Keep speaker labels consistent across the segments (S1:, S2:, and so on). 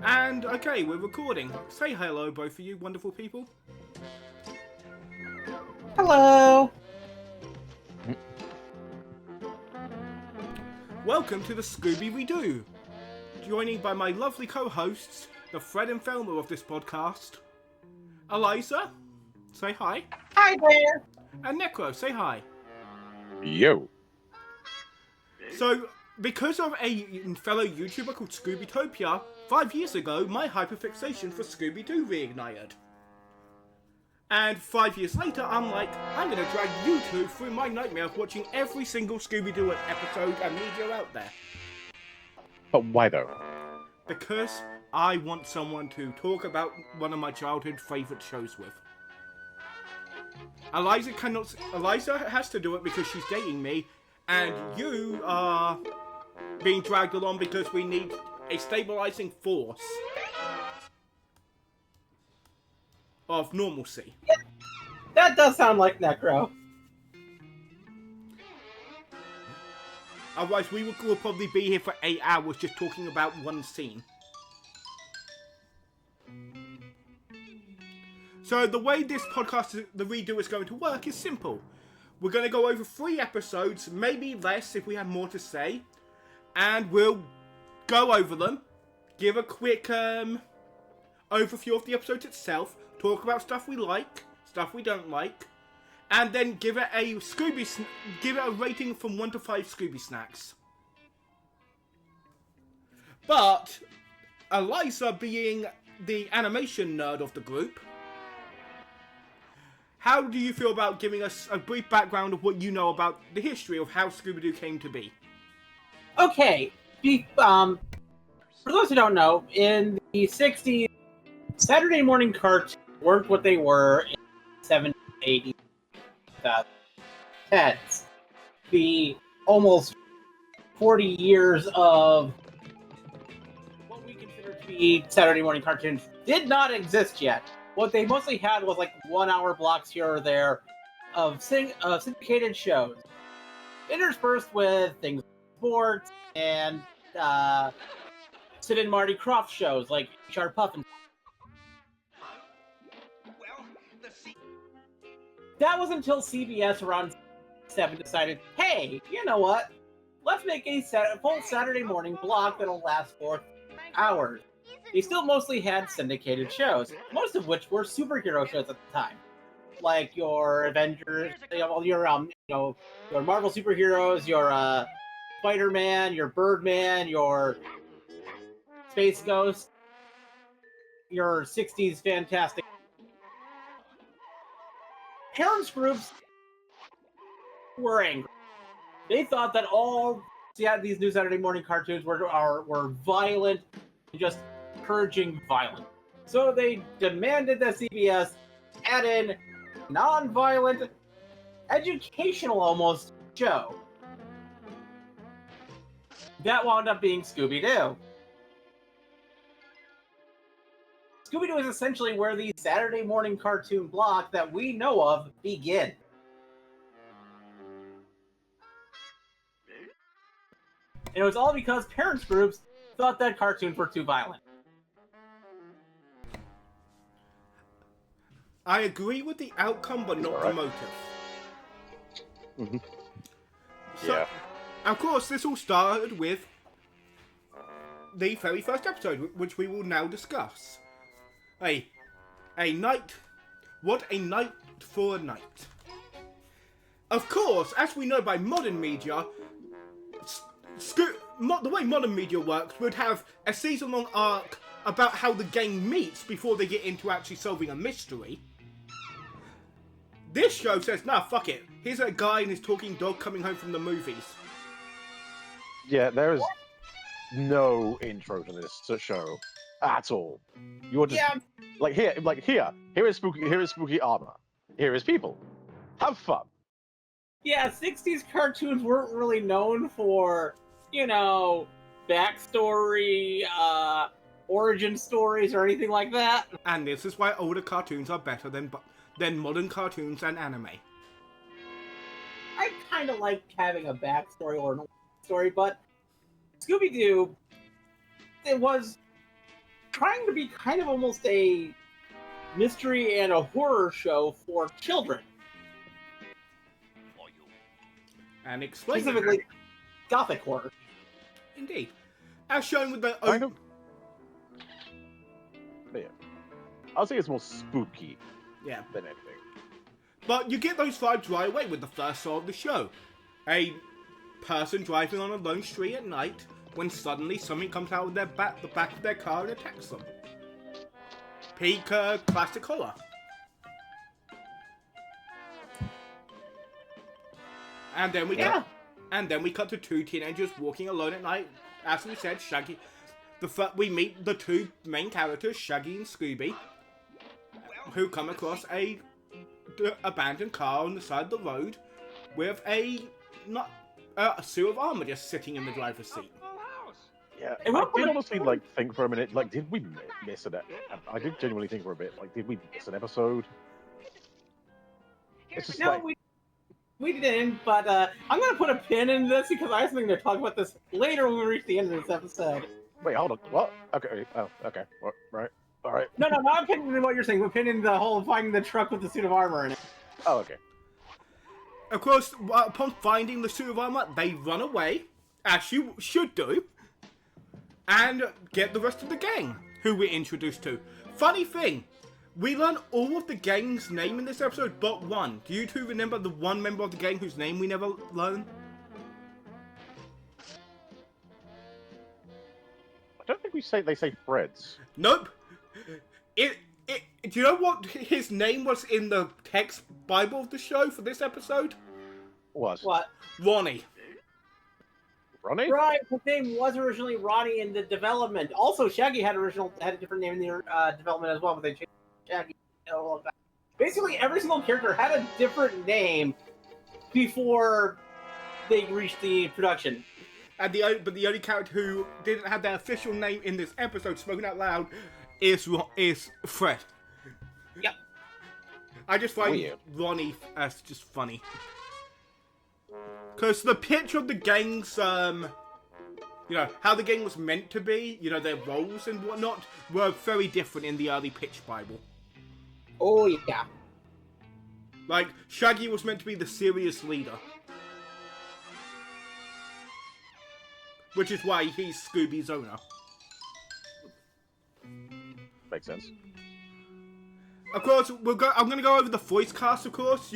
S1: And, okay, we're recording. Say hello, both of you wonderful people.
S2: Hello!
S1: Welcome to the Scooby Redoo. Joining by my lovely co-hosts, the Fred and Thelma of this podcast. Eliza, say hi.
S2: Hi there!
S1: And Necro, say hi.
S3: Yo.
S1: So, because of a fellow YouTuber called Scoobytopia, 5 years ago, my hyperfixation for Scooby-Doo reignited. And 5 years later, I'm like, I'm gonna drag you two through my nightmare of watching every single Scooby-Doo episode and media out there.
S3: But why though?
S1: Because I want someone to talk about one of my childhood favourite shows with. Eliza has to do it because she's dating me, and you are being dragged along because we need a stabilizing force of normalcy.
S2: That does sound like Necro.
S1: Otherwise, we will probably be here for 8 hours just talking about one scene. So the way this podcast, the redo, is going to work is simple. We're going to go over 3 episodes, maybe less if we have more to say, and we'll go over them, give a quick overview of the episode itself, talk about stuff we like, stuff we don't like, and then give it a rating from 1 to 5 Scooby snacks. But Eliza, being the animation nerd of the group, how do you feel about giving us a brief background of what you know about the history of how Scooby-Doo came to be?
S2: Okay, for those who don't know, in the 60s, Saturday morning cartoons weren't what they were in the 70s, 80s, 2010s. The almost 40 years of what we consider to be Saturday morning cartoons did not exist yet. What they mostly had was like 1 hour blocks here or there of syndicated shows, interspersed with things like sports and Sid and Marty Krofft shows like HR Puffin. That was until CBS around 7 decided, hey, you know what? Let's make a full Saturday morning block that'll last for hours. They still mostly had syndicated shows, most of which were superhero shows at the time, like your Avengers, your Marvel superheroes, your Spider-Man, your Birdman, your Space Ghost, your 60s Fantastic. Parents groups were angry. They thought that all these new Saturday morning cartoons were violent and just encouraging violence. So they demanded that CBS add in non-violent, educational almost show. That wound up being Scooby-Doo. Scooby-Doo is essentially where the Saturday morning cartoon block that we know of begin. And it was all because parents groups thought that cartoons were too violent.
S1: I agree with the outcome, but not the motive.
S3: Mm-hmm.
S1: So,
S3: Yeah.
S1: of course, this all started with the very first episode, which we will now discuss. A night. What a night for a night. Of course, as we know by modern media, the way modern media works would have a season-long arc about how the gang meets before they get into actually solving a mystery. This show says, nah, fuck it. Here's a guy and his talking dog coming home from the movies.
S3: Yeah, there is no intro to this show at all. You're just here is spooky armor. Here is people. Have fun.
S2: Yeah, 60s cartoons weren't really known for, backstory, origin stories or anything like that.
S1: And this is why older cartoons are better than modern cartoons and anime.
S2: I kind of like having a backstory or an story, but Scooby-Doo, it was trying to be kind of almost a mystery and a horror show for children.
S1: And explain
S2: specifically gothic horror.
S1: Indeed. As shown with the...
S3: Yeah. I'll say it's more spooky than anything.
S1: But you get those vibes right away with the first song of the show. A person driving on a lone street at night when suddenly something comes out of the back of their car and attacks them. Peak classic horror. And then we cut to two teenagers walking alone at night. As we said, Shaggy. We meet the two main characters, Shaggy and Scooby, who come across a abandoned car on the side of the road with a suit of armor just sitting in the driver's seat.
S3: Yeah, I did honestly think for a minute, did we miss it? I did genuinely think for a bit, did we miss an episode? It's just
S2: we didn't, but I'm gonna put a pin in this because I was thinking to talk about this later when we reach the end of this episode.
S3: Wait, hold on. What? Okay. Oh, okay. Right. All right.
S2: No, not pinning in what you're saying. We're pinning the whole finding the truck with the suit of armor in it.
S3: Oh, okay.
S1: Of course, upon finding the suit of armor, they run away, as you should do, and get the rest of the gang, who we're introduced to. Funny thing, we learn all of the gang's name in this episode but one. Do you two remember the one member of the gang whose name we never learn?
S3: I don't think they say Fred's.
S1: Nope. Do you know what his name was in the text Bible of the show for this episode?
S3: What?
S1: Ronnie.
S3: Ronnie?
S2: Right, his name was originally Ronnie in the development. Also, Shaggy had a different name in the development as well, but they changed Shaggy. Basically, every single character had a different name before they reached the production.
S1: And the only character who didn't have their official name in this episode spoken out loud is Fred.
S2: Yep.
S1: I just find Ronnie as just funny. Because the pitch of the gang's, how the gang was meant to be, their roles and whatnot, were very different in the early pitch Bible.
S2: Oh, yeah.
S1: Shaggy was meant to be the serious leader. Which is why he's Scooby's owner.
S3: Makes sense.
S1: Of course, I'm going to go over the voice cast, of course.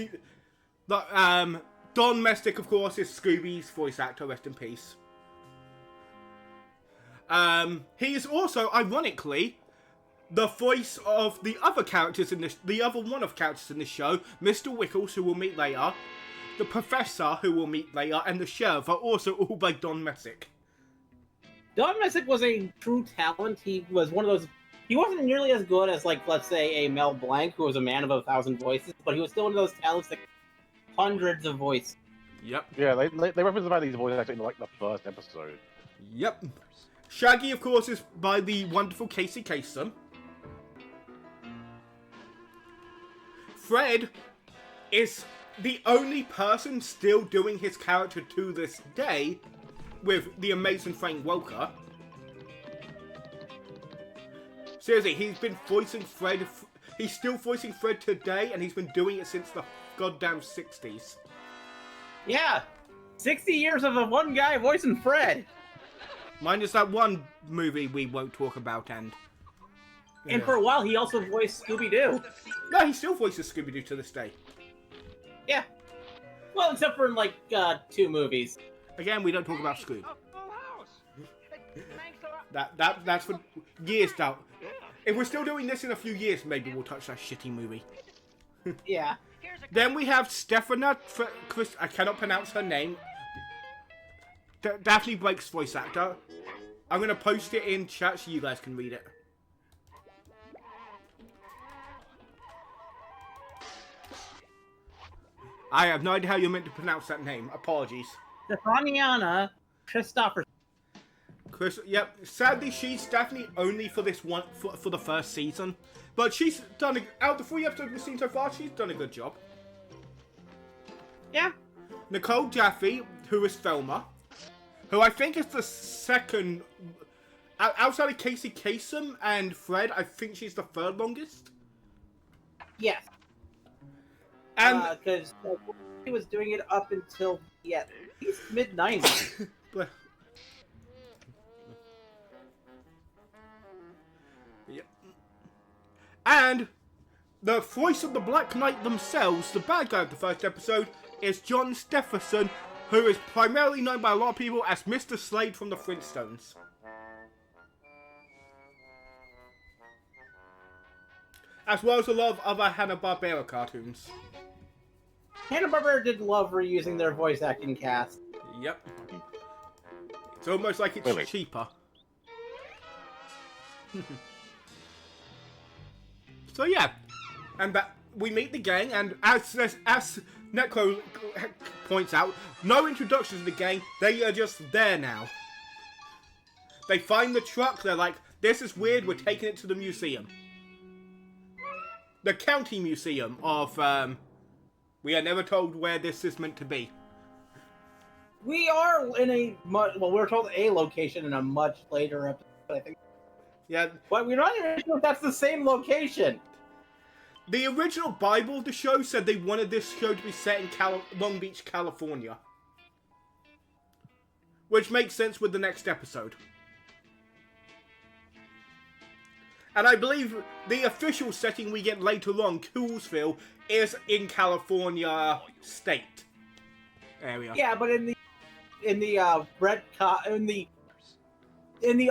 S1: Don Messick, of course, is Scooby's voice actor, rest in peace. He is also, ironically, the voice of the other characters in this, the other one of characters in this show, Mr. Wickles, who we'll meet later, the Professor, who we'll meet later, and the Sheriff are also all by Don Messick.
S2: Don Messick was a true talent. He was one of those. He wasn't nearly as good as, let's say, a Mel Blanc, who was a man of 1,000 voices, but he was still one of those talents that hundreds of voices.
S1: Yep.
S3: Yeah, they referenced about these voice actors in the first episode.
S1: Yep. Shaggy, of course, is by the wonderful Casey Kasem. Fred is the only person still doing his character to this day, with the amazing Frank Welker. Seriously, he's been voicing Fred. He's still voicing Fred today, and he's been doing it since the goddamn 60s.
S2: Yeah, 60 years of a one guy voicing Fred.
S1: Minus that one movie we won't talk about, and
S2: for a while he also voiced Scooby Doo.
S1: No, he still voices Scooby Doo to this day.
S2: Yeah. Well, except for in 2 movies.
S1: Again, we don't talk about Scooby. That's for years down. If we're still doing this in a few years, maybe we'll touch that shitty movie.
S2: Yeah.
S1: Then we have Stefana Chris. I cannot pronounce her name. Daphne Blake's voice actor. I'm gonna post it in chat so you guys can read it. I have no idea how you're meant to pronounce that name. Apologies.
S2: Stefaniana Christopher.
S1: Yep. Sadly, she's definitely only for this one for the first season, but she's done out of the 3 episodes we've seen so far. She's done a good job.
S2: Yeah.
S1: Nicole Jaffe, who is Thelma, who I think is the second outside of Casey Kasem and Fred, I think she's the third longest.
S2: Yes.
S1: And
S2: because he was doing it up until at least mid-90s.
S1: Yeah. And the voice of the Black Knight themselves, the bad guy of the first episode, is John Stephenson, who is primarily known by a lot of people as Mr. Slade from the Flintstones. As well as a lot of other Hanna-Barbera cartoons.
S2: Hanna-Barbera did love reusing their voice acting cast.
S1: Yep. It's almost like it's
S3: Really?
S1: cheaper. So yeah, and that we meet the gang, and as Necro points out, no introduction to the gang. They are just there now. They find the truck. They're like, "This is weird. We're taking it to the museum, the county museum of." We are never told where this is meant to be.
S2: We are in a well, we're told a location in a much later episode, I think.
S1: Yeah.
S2: But we're not even sure if that's the same location.
S1: The original Bible of the show said they wanted this show to be set in Long Beach, California. Which makes sense with the next episode. And I believe the official setting we get later on, Coolsville, is in California State area.
S2: Yeah, but in the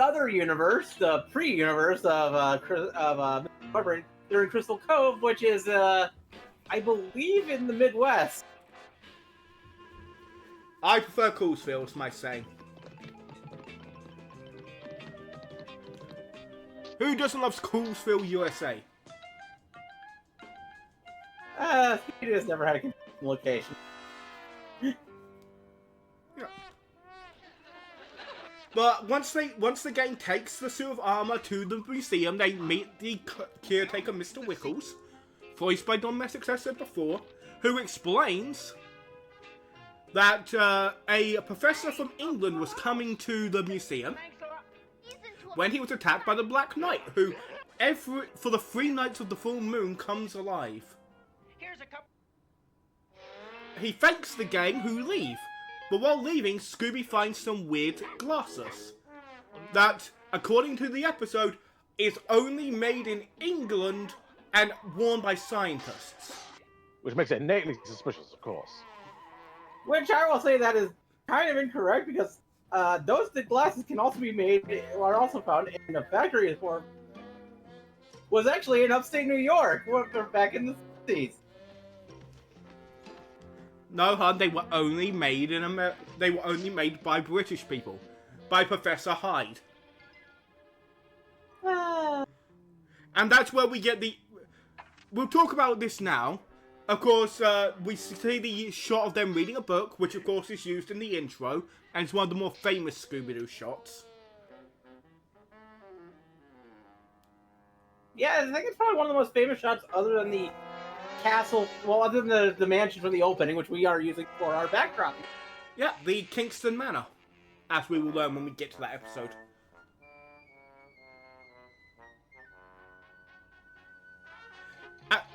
S2: other universe, the pre-universe of they're in Crystal Cove, which is I believe in the Midwest.
S1: I prefer Coolsville, is my saying. Who doesn't love Coolsville, USA?
S2: Studios never had a consistent location.
S1: Yeah. But once the gang takes the suit of armor to the museum, they meet the caretaker, Mr. Wickles, voiced by Don Messick, as I said before, who explains that a professor from England was coming to the museum when he was attacked by the Black Knight, who for the 3 nights of the full moon comes alive. He thanks the gang, who leave. But while leaving, Scooby finds some weird glasses that, according to the episode, is only made in England and worn by scientists.
S3: Which makes it innately suspicious, of course.
S2: Which I will say that is kind of incorrect, because those glasses can also be made, are also found in a factory form. Was actually in upstate New York back in the 60s.
S1: No, hon, they were only made in they were only made by British people, by Professor Hyde. And that's where we get the. We'll talk about this now. Of course, we see the shot of them reading a book, which of course is used in the intro, and it's one of the more famous Scooby-Doo shots.
S2: Yeah, I think it's probably one of the most famous shots, other than the castle, well, other than the mansion from the opening, which we are using for our background.
S1: Yeah, the Kingston Manor, as we will learn when we get to that episode.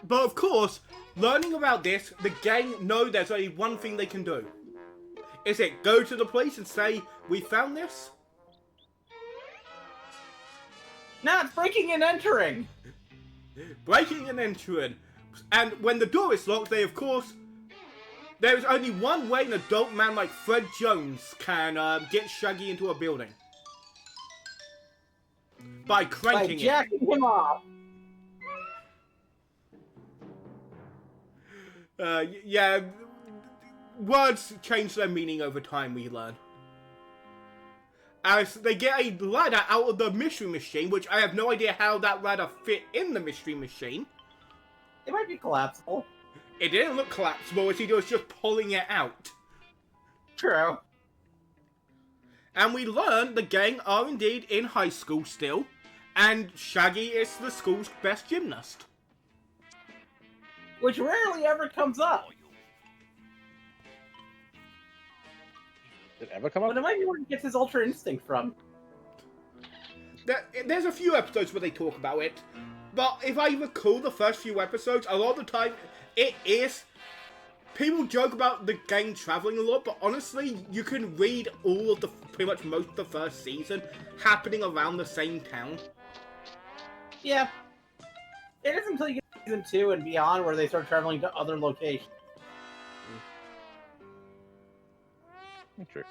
S1: But of course, learning about this, the gang know there's only one thing they can do. Is it go to the police and say, "We found this"?
S2: No, it's breaking and entering.
S1: Breaking and entering. And when the door is locked, they, of course, there is only one way an adult man like Fred Jones can get Shaggy into a building. By cranking
S2: By jacking him off.
S1: Yeah, words change their meaning over time, we learn. As they get a ladder out of the Mystery Machine, which I have no idea how that ladder fit in the Mystery Machine.
S2: It might be collapsible.
S1: It didn't look collapsible as he was just pulling it out.
S2: True.
S1: And we learn the gang are indeed in high school still, and Shaggy is the school's best gymnast.
S2: Which rarely ever comes up.
S3: Did it ever come up?
S2: But it might be where he gets his Ultra Instinct from.
S1: There's a few episodes where they talk about it, but if I recall the first few episodes, a lot of the time it is. People joke about the gang traveling a lot, but honestly, you can read all of pretty much most of the first season happening around the same town.
S2: Yeah. It isn't until you get to season 2 and beyond where they start traveling to other locations.
S3: True.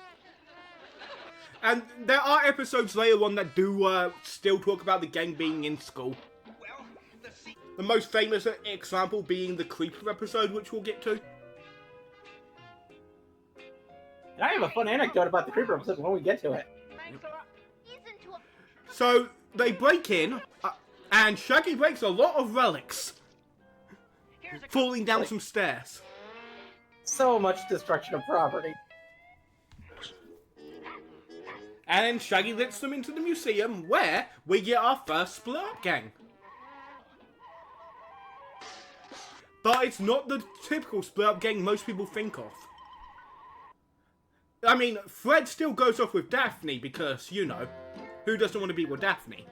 S1: And there are episodes later on that do still talk about the gang being in school. The most famous example being the Creeper episode, which we'll get to.
S2: And I have a fun anecdote about the Creeper episode when we get to it.
S1: So, they break in, and Shaggy breaks a lot of relics. Falling down some stairs.
S2: So much destruction of property.
S1: And then Shaggy lets them into the museum, where we get our first split-up gang. But it's not the typical split-up gang most people think of. I mean, Fred still goes off with Daphne because, you know, who doesn't want to be with Daphne?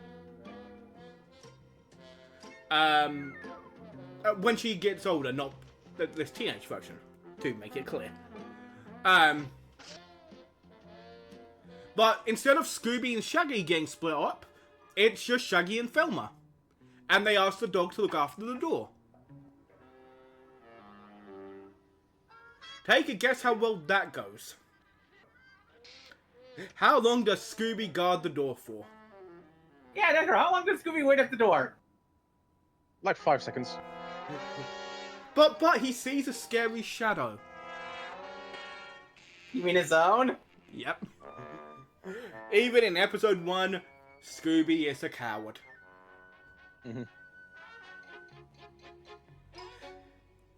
S1: When she gets older, not this teenage version, to make it clear. But instead of Scooby and Shaggy getting split up, it's just Shaggy and Thelma. And they ask the dog to look after the door. Take a guess how well that goes. How long does Scooby guard the door for?
S2: Yeah, Decker, how long does Scooby wait at the door?
S3: Like 5 seconds.
S1: But he sees a scary shadow.
S2: You mean his own?
S1: Yep. Even in episode 1, Scooby is a coward.
S3: Mm-hmm.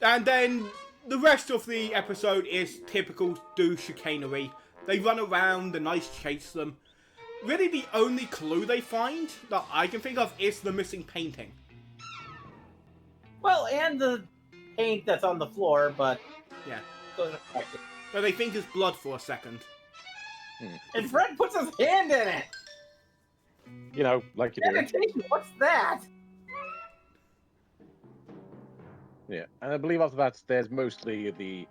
S1: And then the rest of the episode is typical do chicanery. They run around, the knights chase them. Really the only clue they find that I can think of is the missing painting.
S2: Well, and the paint that's on the floor, but...
S1: Yeah.
S2: Doesn't affect it.
S1: But they think it's blood for a second.
S2: And Fred puts his hand in it!
S3: You know, like you do.
S2: Sanitation, what's that?
S3: Yeah, and I believe after that, there's mostly the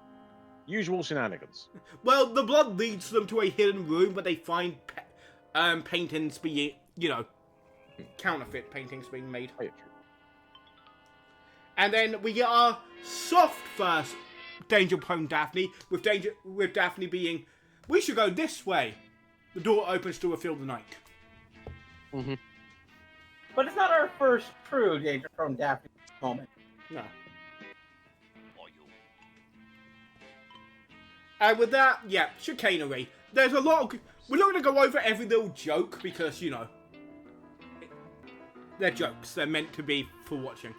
S3: usual shenanigans.
S1: Well, the blood leads them to a hidden room where they find paintings being, you know, counterfeit paintings being made.
S3: Oh, yeah, true.
S1: And then we get our soft first danger-prone Daphne, with Daphne being, we should go this way. The door opens to reveal the night.
S3: Mm-hmm.
S2: But it's not our first true danger-prone Daphne moment.
S1: No. And with that, yeah, chicanery. There's a lot of... We're not going to go over every little joke because, you know, they're jokes. They're meant to be for watching.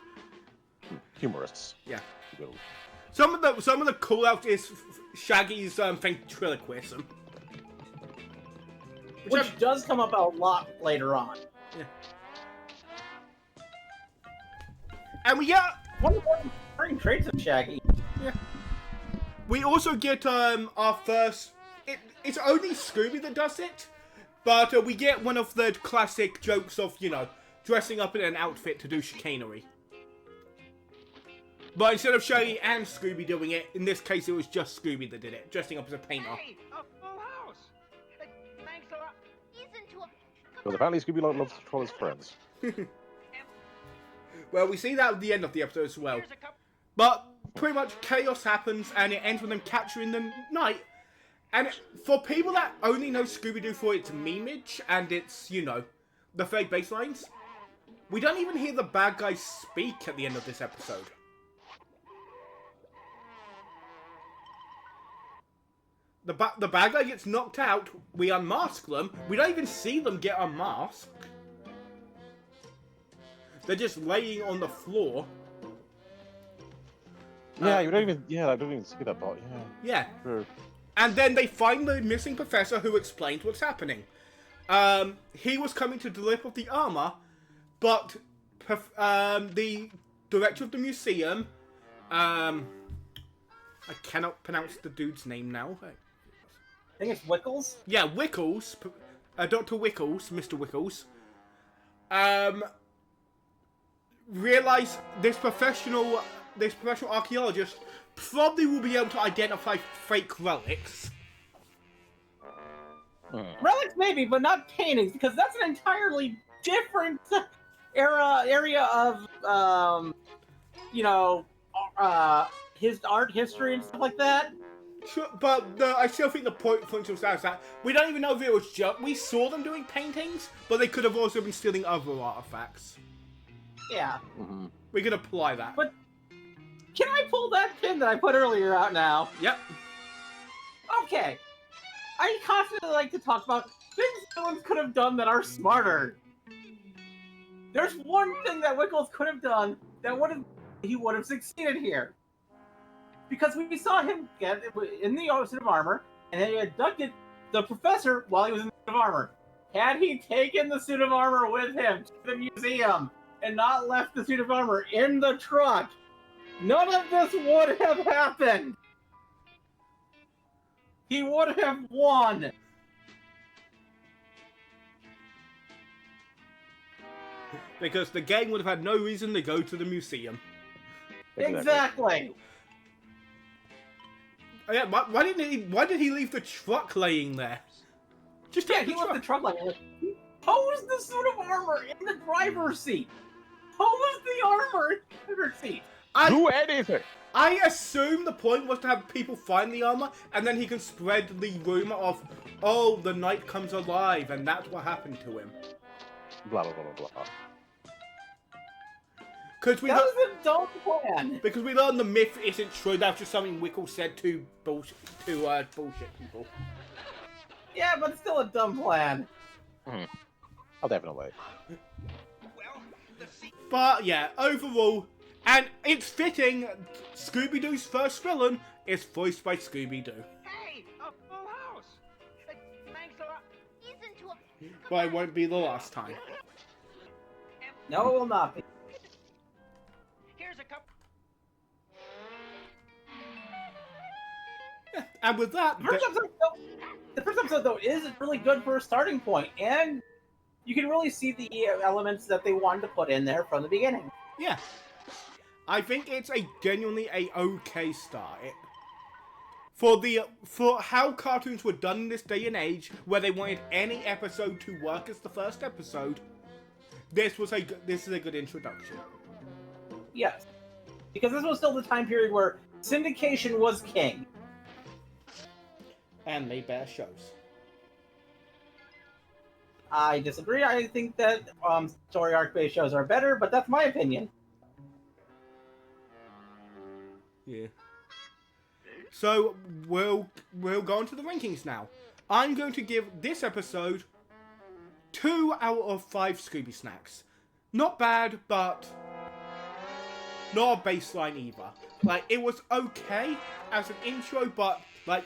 S3: Humorists.
S1: Yeah.
S3: Will.
S1: Some of the call-outs is Shaggy's ventriloquism.
S2: Which does come up a lot later on.
S1: Yeah. And we get...
S2: One of the recurring traits of Shaggy.
S1: Yeah. We also get our first... It's only Scooby that does it, but we get one of the classic jokes of, you know, dressing up in an outfit to do chicanery. But instead of Shaggy and Scooby doing it, in this case it was just Scooby that did it, dressing up as a painter.
S4: Hey, a full house. Thanks a lot.
S3: Well, apparently Scooby loves to troll his friends.
S1: Well, we see that at the end of the episode as well.
S4: Here's a cup.
S1: But pretty much chaos happens and it ends with them capturing the night. And for people that only know Scooby-Doo for its memeage and its, you know, the fake baselines, we don't even hear the bad guys speak at the end of this episode. The bad guy gets knocked out, we unmask them, we don't even see them get unmasked. They're just laying on the floor.
S3: Yeah, I don't even see that part, yeah.
S1: Yeah.
S3: True.
S1: And then they find the missing professor who explains what's happening. He was coming to deliver the armor, but the director of the museum, I cannot pronounce the dude's name now.
S2: I think it's Wickles.
S1: Yeah, Wickles, Dr. Wickles, Mr. Wickles, realize this professional archaeologist probably will be able to identify fake relics.
S2: Relics maybe, but not paintings, because that's an entirely different area of his art history and stuff like that.
S1: Sure, but I still think the point functional stands is that we don't even know if it was just we saw them doing paintings, but they could have also been stealing other artifacts.
S2: Yeah.
S3: Mm-hmm.
S1: We could apply that.
S2: But can I pull that pin that I put earlier out now?
S1: Yep.
S2: Okay. I constantly like to talk about things villains could have done that are smarter. There's one thing that Wickles could have done that he would have succeeded here. Because we saw him get in the suit of armor, and then he abducted the professor while he was in the suit of armor. Had he taken the suit of armor with him to the museum and not left the suit of armor in the truck, none of this would have happened. He would have won.
S1: Because the gang would have had no reason to go to the museum.
S2: Exactly.
S1: Yeah, why did he leave the truck laying there? Just
S2: Yeah,
S1: take
S2: he
S1: the
S2: left
S1: truck.
S2: the truck like that. Pose the suit of armor in the driver's seat. Pose the armor in the driver's seat.
S3: Do anything.
S1: I assume the point was to have people find the armor, and then he can spread the rumor of, oh, the knight comes alive, and that's what happened to him.
S3: Blah blah blah blah.
S1: Because
S2: That was a dumb plan.
S1: Because we learned the myth isn't true. That's just something Wickle said to bullshit people.
S2: Yeah, but still a dumb plan.
S3: Oh, definitely.
S1: But yeah, overall, and it's fitting. Scooby-Doo's first villain is voiced by Scooby-Doo.
S4: Hey, a full house. Thanks a lot.
S1: But it won't be the last time.
S2: No, it will not be.
S4: Here's a cup.
S1: Yeah, and with that,
S2: The first episode, though, is really good for a starting point, and you can really see the elements that they wanted to put in there from the beginning.
S1: yeah, I think it's genuinely a okay start. For how cartoons were done in this day and age, where they wanted any episode to work as the first episode, this is a good introduction.
S2: Yes. Because this was still the time period where syndication was king.
S1: And made better shows.
S2: I disagree. I think that story arc-based shows are better, but that's my opinion.
S1: Yeah. So we'll go on to the rankings now. I'm going to give this episode 2 out of 5 Scooby Snacks. Not bad, but not a baseline either. Like, it was okay as an intro, but like,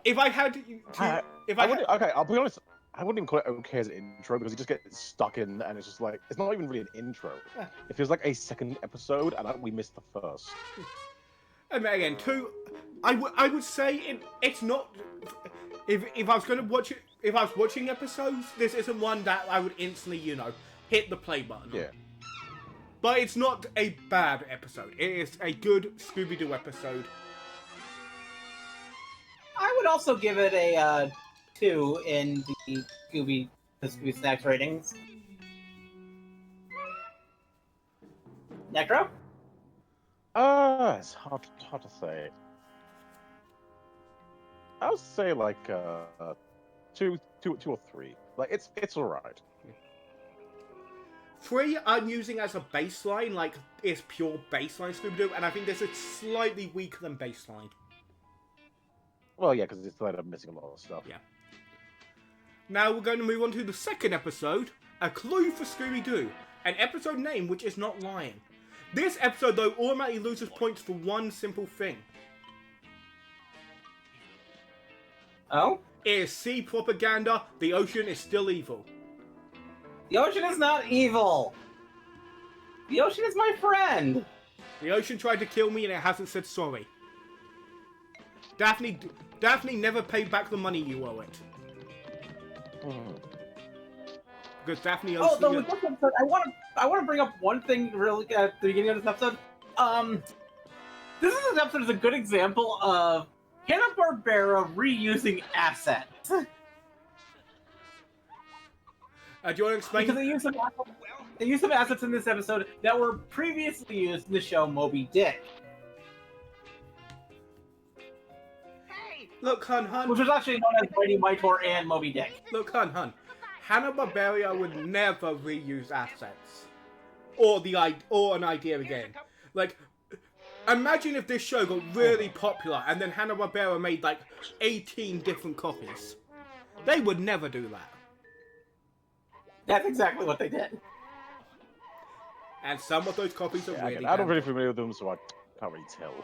S1: if I had to,
S3: okay, I'll be honest. I wouldn't even call it okay as an intro because you just get stuck in, and it's just like it's not even really an intro.
S1: Yeah.
S3: It feels like a second episode, and we missed the first.
S1: And again, 2. I would say it's not. If I was going to watch it, if I was watching episodes, this isn't one that I would instantly, hit the play button.
S3: Yeah.
S1: But it's not a bad episode. It is a good Scooby-Doo episode.
S2: I would also give it a 2 in the Scooby Snacks ratings. Necro?
S3: It's hard to say. I would say like 2 or 3. Like it's alright.
S1: 3 I'm using as a baseline, like it's pure baseline Scooby-Doo, and I think this is slightly weaker than baseline.
S3: Well, yeah, because it's like I'm missing a lot of stuff.
S1: Yeah. Now we're going to move on to the second episode, A Clue for Scooby-Doo, an episode name which is not lying. This episode, though, automatically loses points for one simple thing.
S2: Oh?
S1: It is sea propaganda, the ocean is still evil.
S2: The ocean is not evil! The ocean is my friend!
S1: The ocean tried to kill me and it hasn't said sorry. Daphne never paid back the money you owe it. Because Daphne
S2: Oh,
S1: owes
S2: though with this episode, I want to bring up one thing really at the beginning of this episode. This episode is a good example of Hanna-Barbera reusing assets.
S1: Do you want to explain?
S2: Because they used some assets in this episode that were previously used in the show Moby Dick.
S1: Look, hun.
S2: Which was actually known as Mighty Mightor and Moby Dick.
S1: Look, hun. Hanna-Barbera would never reuse assets. Or an idea again. Like, imagine if this show got really popular and then Hanna-Barbera made like 18 different copies. They would never do that.
S2: That's exactly what they did.
S1: And some of those copies are
S3: Yeah,
S1: really
S3: I'm not really familiar with them, so I can't really tell.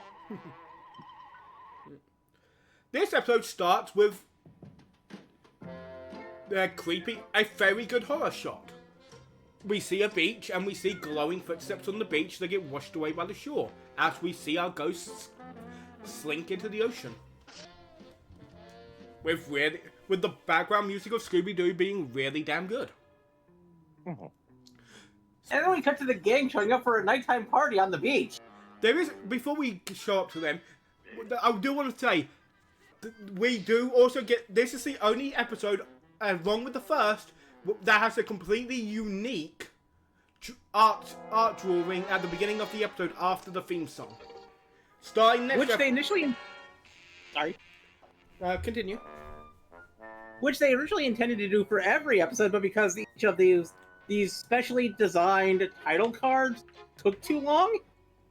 S1: This episode starts with a very good horror shot. We see a beach and we see glowing footsteps on the beach that get washed away by the shore as we see our ghosts slink into the ocean. With the background music of Scooby-Doo being really damn good.
S3: Mm-hmm.
S2: And then we cut to the gang showing up for a nighttime party on the beach.
S1: Before we show up to them, I do want to say, we do also get, this is the only episode, along with the first, that has a completely unique art drawing at the beginning of the episode after the theme song. Starting next
S2: Which they initially... Sorry.
S1: Continue.
S2: Which they originally intended to do for every episode, but because each of these specially designed title cards took too long,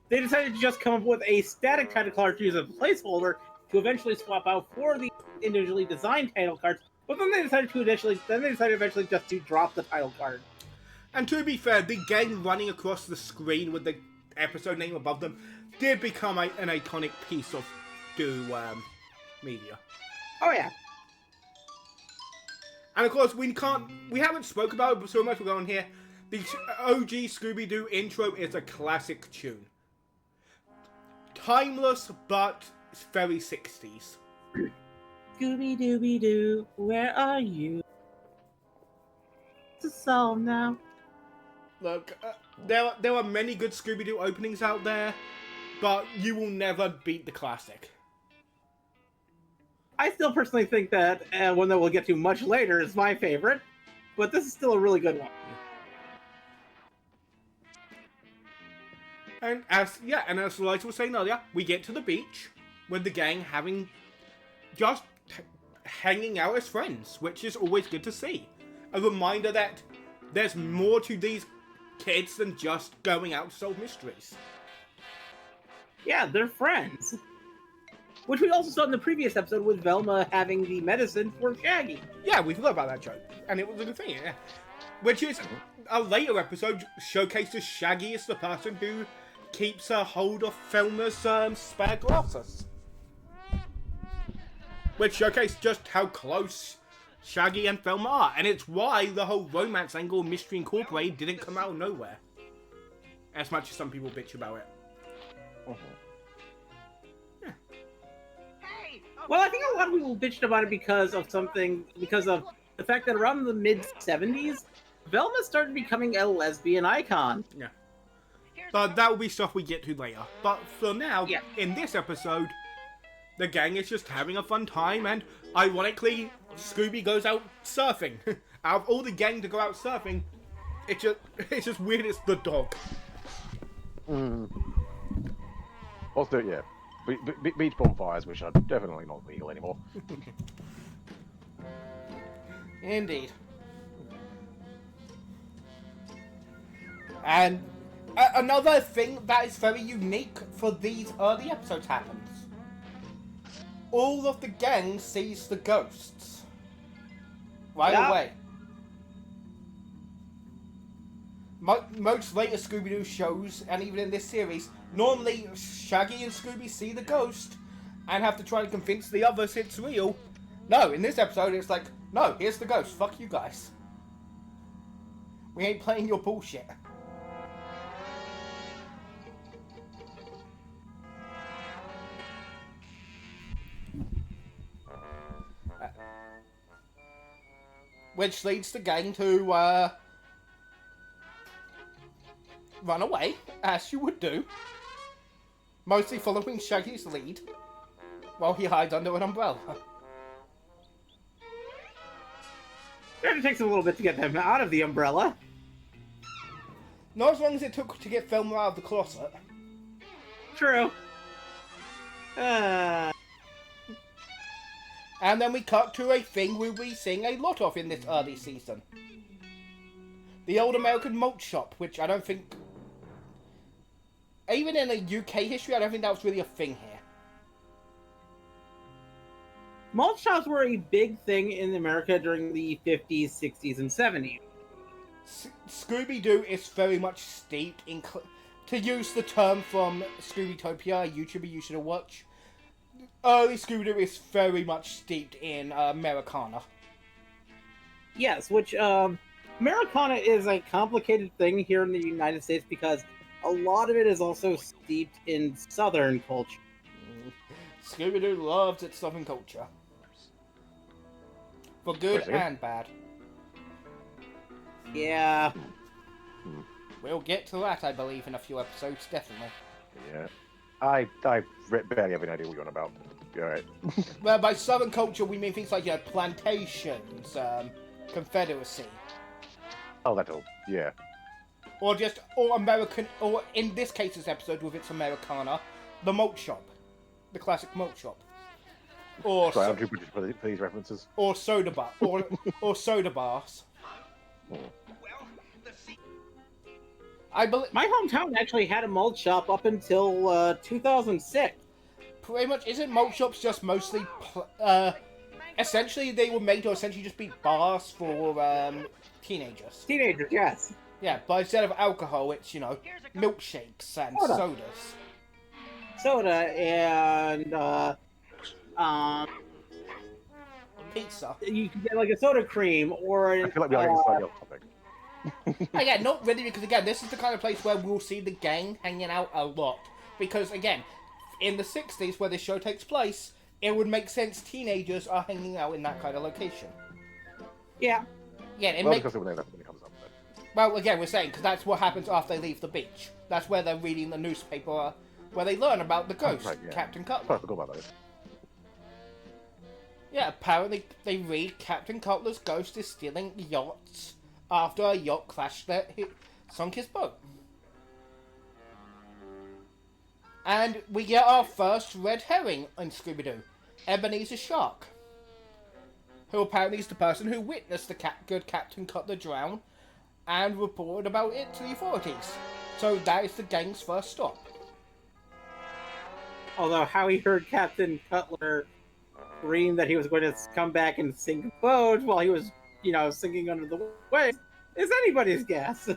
S2: they decided to just come up with a static title card to use as a placeholder to eventually swap out for the individually designed title cards. But then they decided eventually just to drop the title card.
S1: And to be fair, the gang running across the screen with the episode name above them did become an iconic piece of Doo media.
S2: Oh yeah.
S1: And of course, we haven't spoke about it so much. We're going here. The OG Scooby-Doo intro is a classic tune. Timeless, but it's very 60s.
S2: Scooby-Dooby-Doo, where are you? It's a song now.
S1: Look, there are many good Scooby-Doo openings out there, but you will never beat the classic.
S2: I still personally think that one that we'll get to much later is my favorite, but this is still a really good one.
S1: And as Liza was saying earlier, we get to the beach with the gang hanging out as friends, which is always good to see. A reminder that there's more to these kids than just going out to solve mysteries.
S2: Yeah, they're friends. Which we also saw in the previous episode with Velma having the medicine for Shaggy.
S1: Yeah, we forgot about that joke. And it was a good thing, yeah. Which is, a later episode showcases Shaggy as the person who keeps a hold of Velma's spare glasses. Which showcases just how close Shaggy and Velma are. And it's why the whole romance angle of Mystery Incorporated didn't come out of nowhere. As much as some people bitch about it.
S2: Well, I think a lot of people bitched about it because of the fact that around the mid-70s, Velma started becoming a lesbian icon.
S1: Yeah. But that will be stuff we get to later. But for now,
S2: yeah.
S1: In this episode, the gang is just having a fun time, and ironically, Scooby goes out surfing. Out of all the gang to go out surfing, it's just weird it's the dog.
S3: Also, yeah. Beach bonfires, which are definitely not legal anymore.
S1: Indeed. And another thing that is very unique for these early episodes happens. All of the gang sees the ghosts. Right away. Most later Scooby-Doo shows, and even in this series, normally Shaggy and Scooby see the ghost and have to try and convince the others it's real. No, in this episode it's like, no, here's the ghost, fuck you guys. We ain't playing your bullshit. which leads the gang to run away, as you would do, mostly following Shaggy's lead, while he hides under an umbrella.
S2: It takes a little bit to get them out of the umbrella.
S1: Not as long as it took to get Thelma out of the closet.
S2: True.
S1: And then we cut to a thing we'll be seeing a lot of in this early season. The old American malt shop, which I don't think... Even in a UK history, I don't think that was really a thing here.
S2: Malt shops were a big thing in America during the 50s, 60s, and 70s.
S1: Scooby-Doo is very much steeped in... To use the term from Scoobytopia, a YouTuber you should watch, early Scooby-Doo is very much steeped in Americana.
S2: Yes, which, Americana is a complicated thing here in the United States because a lot of it is also steeped in Southern culture.
S1: Scooby-Doo loves its Southern culture. For good and bad.
S2: Yeah.
S1: We'll get to that, I believe, in a few episodes, definitely.
S3: Yeah. I barely have any idea what you're on about. Alright.
S1: Well, by Southern culture, we mean things like, you know, plantations, Confederacy.
S3: Oh, that's all. Yeah.
S1: Or American, or in this case, this episode with its Americana, the malt shop. The classic malt shop. Or
S3: Sorry, I'm too British for these references.
S1: Or soda bar, or soda bars. I believe
S2: my hometown actually had a malt shop up until 2006.
S1: Pretty much, isn't malt shops just mostly, essentially they were made to essentially just be bars for teenagers?
S2: Teenagers, yes.
S1: Yeah, but instead of alcohol, it's, you know, milkshakes and sodas.
S2: Soda and
S1: pizza.
S2: You can get like a soda cream or
S3: I feel like we are getting slightly off topic.
S1: Again, not really, because again, this is the kind of place where we'll see the gang hanging out a lot. Because again, in the 60s, where this show takes place, it would make sense teenagers are hanging out in that kind of location.
S2: Yeah.
S1: Yeah, it
S3: well,
S1: makes...
S3: because when it comes up. But...
S1: Well, again, we're saying, because that's what happens after they leave the beach. That's where they're reading the newspaper, where they learn about the ghost,
S3: right, yeah.
S1: Captain Cutler.
S3: Sorry, I forgot about that.
S1: Yeah, apparently they read Captain Cutler's ghost is stealing yachts after a yacht crashed that sunk his boat. And we get our first red herring in Scooby-Doo, Ebenezer Shark, who apparently is the person who witnessed the good Captain Cutler drown and reported about it to the authorities. So that is the gang's first stop.
S2: Although how he heard Captain Cutler scream that he was going to come back and sink a boat while he was, you know, sinking under the waves is anybody's guess.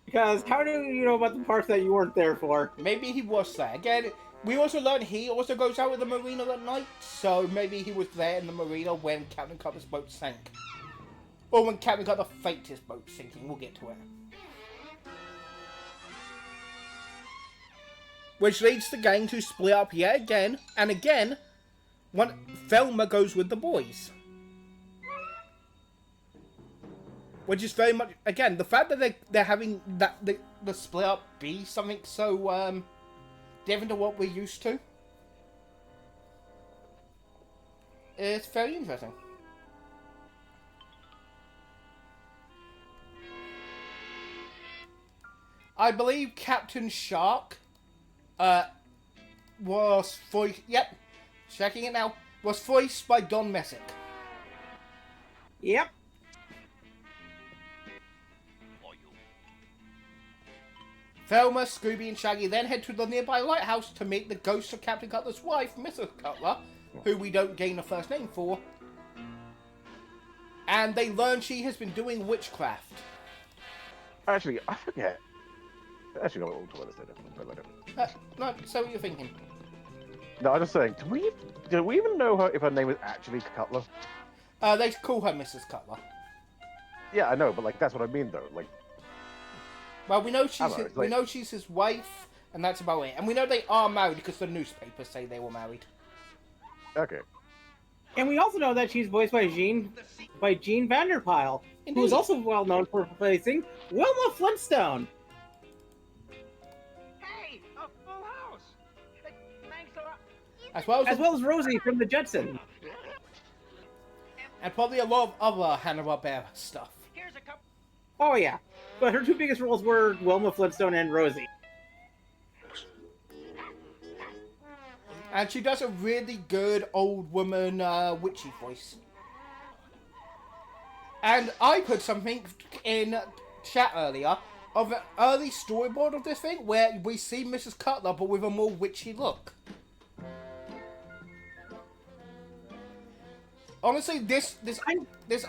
S2: Because how do you know about the parts that you weren't there for?
S1: Maybe he was there. Again, we also learned he also goes out with the marina at night, so maybe he was there in the marina when Captain Cutler's boat sank. Or when Captain Cutler faked his boat sinking. We'll get to it. Which leads the gang to split up yet again, and again, Thelma goes with the boys. Which is very much, again, the fact that they're having that the split up be something so different to what we're used to. It's very interesting. I believe Captain Shark was voiced, yep, checking it now, was voiced by Don Messick.
S2: Yep.
S1: Thelma, Scooby, and Shaggy then head to the nearby lighthouse to meet the ghost of Captain Cutler's wife, Mrs. Cutler, who we don't gain a first name for. And they learn she has been doing witchcraft.
S3: Actually, I forget. Actually, no, we'll talk about this later.
S1: No, so what you're thinking?
S3: No, I'm just saying, do we even know if her name is actually Cutler?
S1: They call her Mrs. Cutler.
S3: Yeah, I know, but like that's what I mean though. Like,
S1: well, we know
S3: we
S1: know she's his wife, and that's about it. And we know they are married because the newspapers say they were married.
S3: okay.
S2: And we also know that she's voiced by Jean Vanderpyle, who is also well known for replacing Wilma Flintstone.
S4: Hey, a full house. Thanks a lot.
S1: As well
S2: as Rosie from the Jetsons.
S1: And probably a lot of other Hanna-Barbera stuff.
S4: Here's a couple.
S2: Oh yeah, but her two biggest roles were Wilma Flintstone and Rosie.
S1: And she does a really good old woman witchy voice. And I put something in chat earlier of an early storyboard of this thing where we see Mrs. Cutler but with a more witchy look. Honestly, this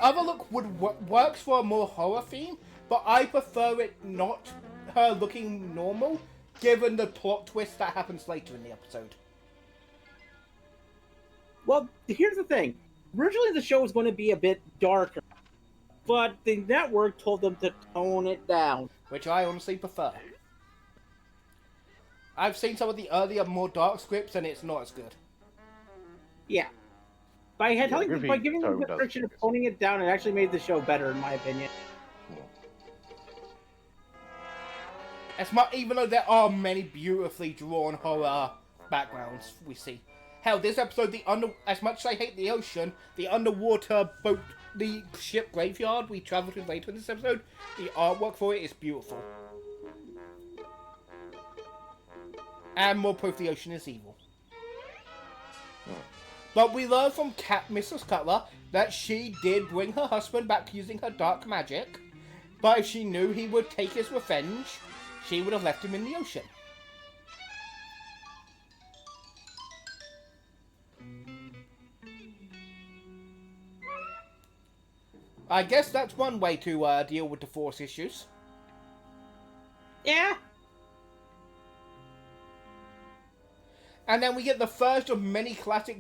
S1: other look would works for a more horror theme, but I prefer it not her looking normal, given the plot twist that happens later in the episode.
S2: Well, here's the thing. Originally, the show was going to be a bit darker, but the network told them to tone it down.
S1: Which I honestly prefer. I've seen some of the earlier, more dark scripts, and it's not as good.
S2: Yeah. By giving them the friction of toning it down, it actually made the show better, in my opinion.
S1: Even though there are many beautifully drawn horror backgrounds we see. Hell, this episode, as much as I hate the ocean, the underwater boat, the ship graveyard we travel to later in this episode, the artwork for it is beautiful. And more proof the ocean is evil. But we learn from Mrs. Cutler that she did bring her husband back using her dark magic, but if she knew he would take his revenge, she would have left him in the ocean. I guess that's one way to deal with the Force issues.
S2: Yeah.
S1: And then we get the first of many classic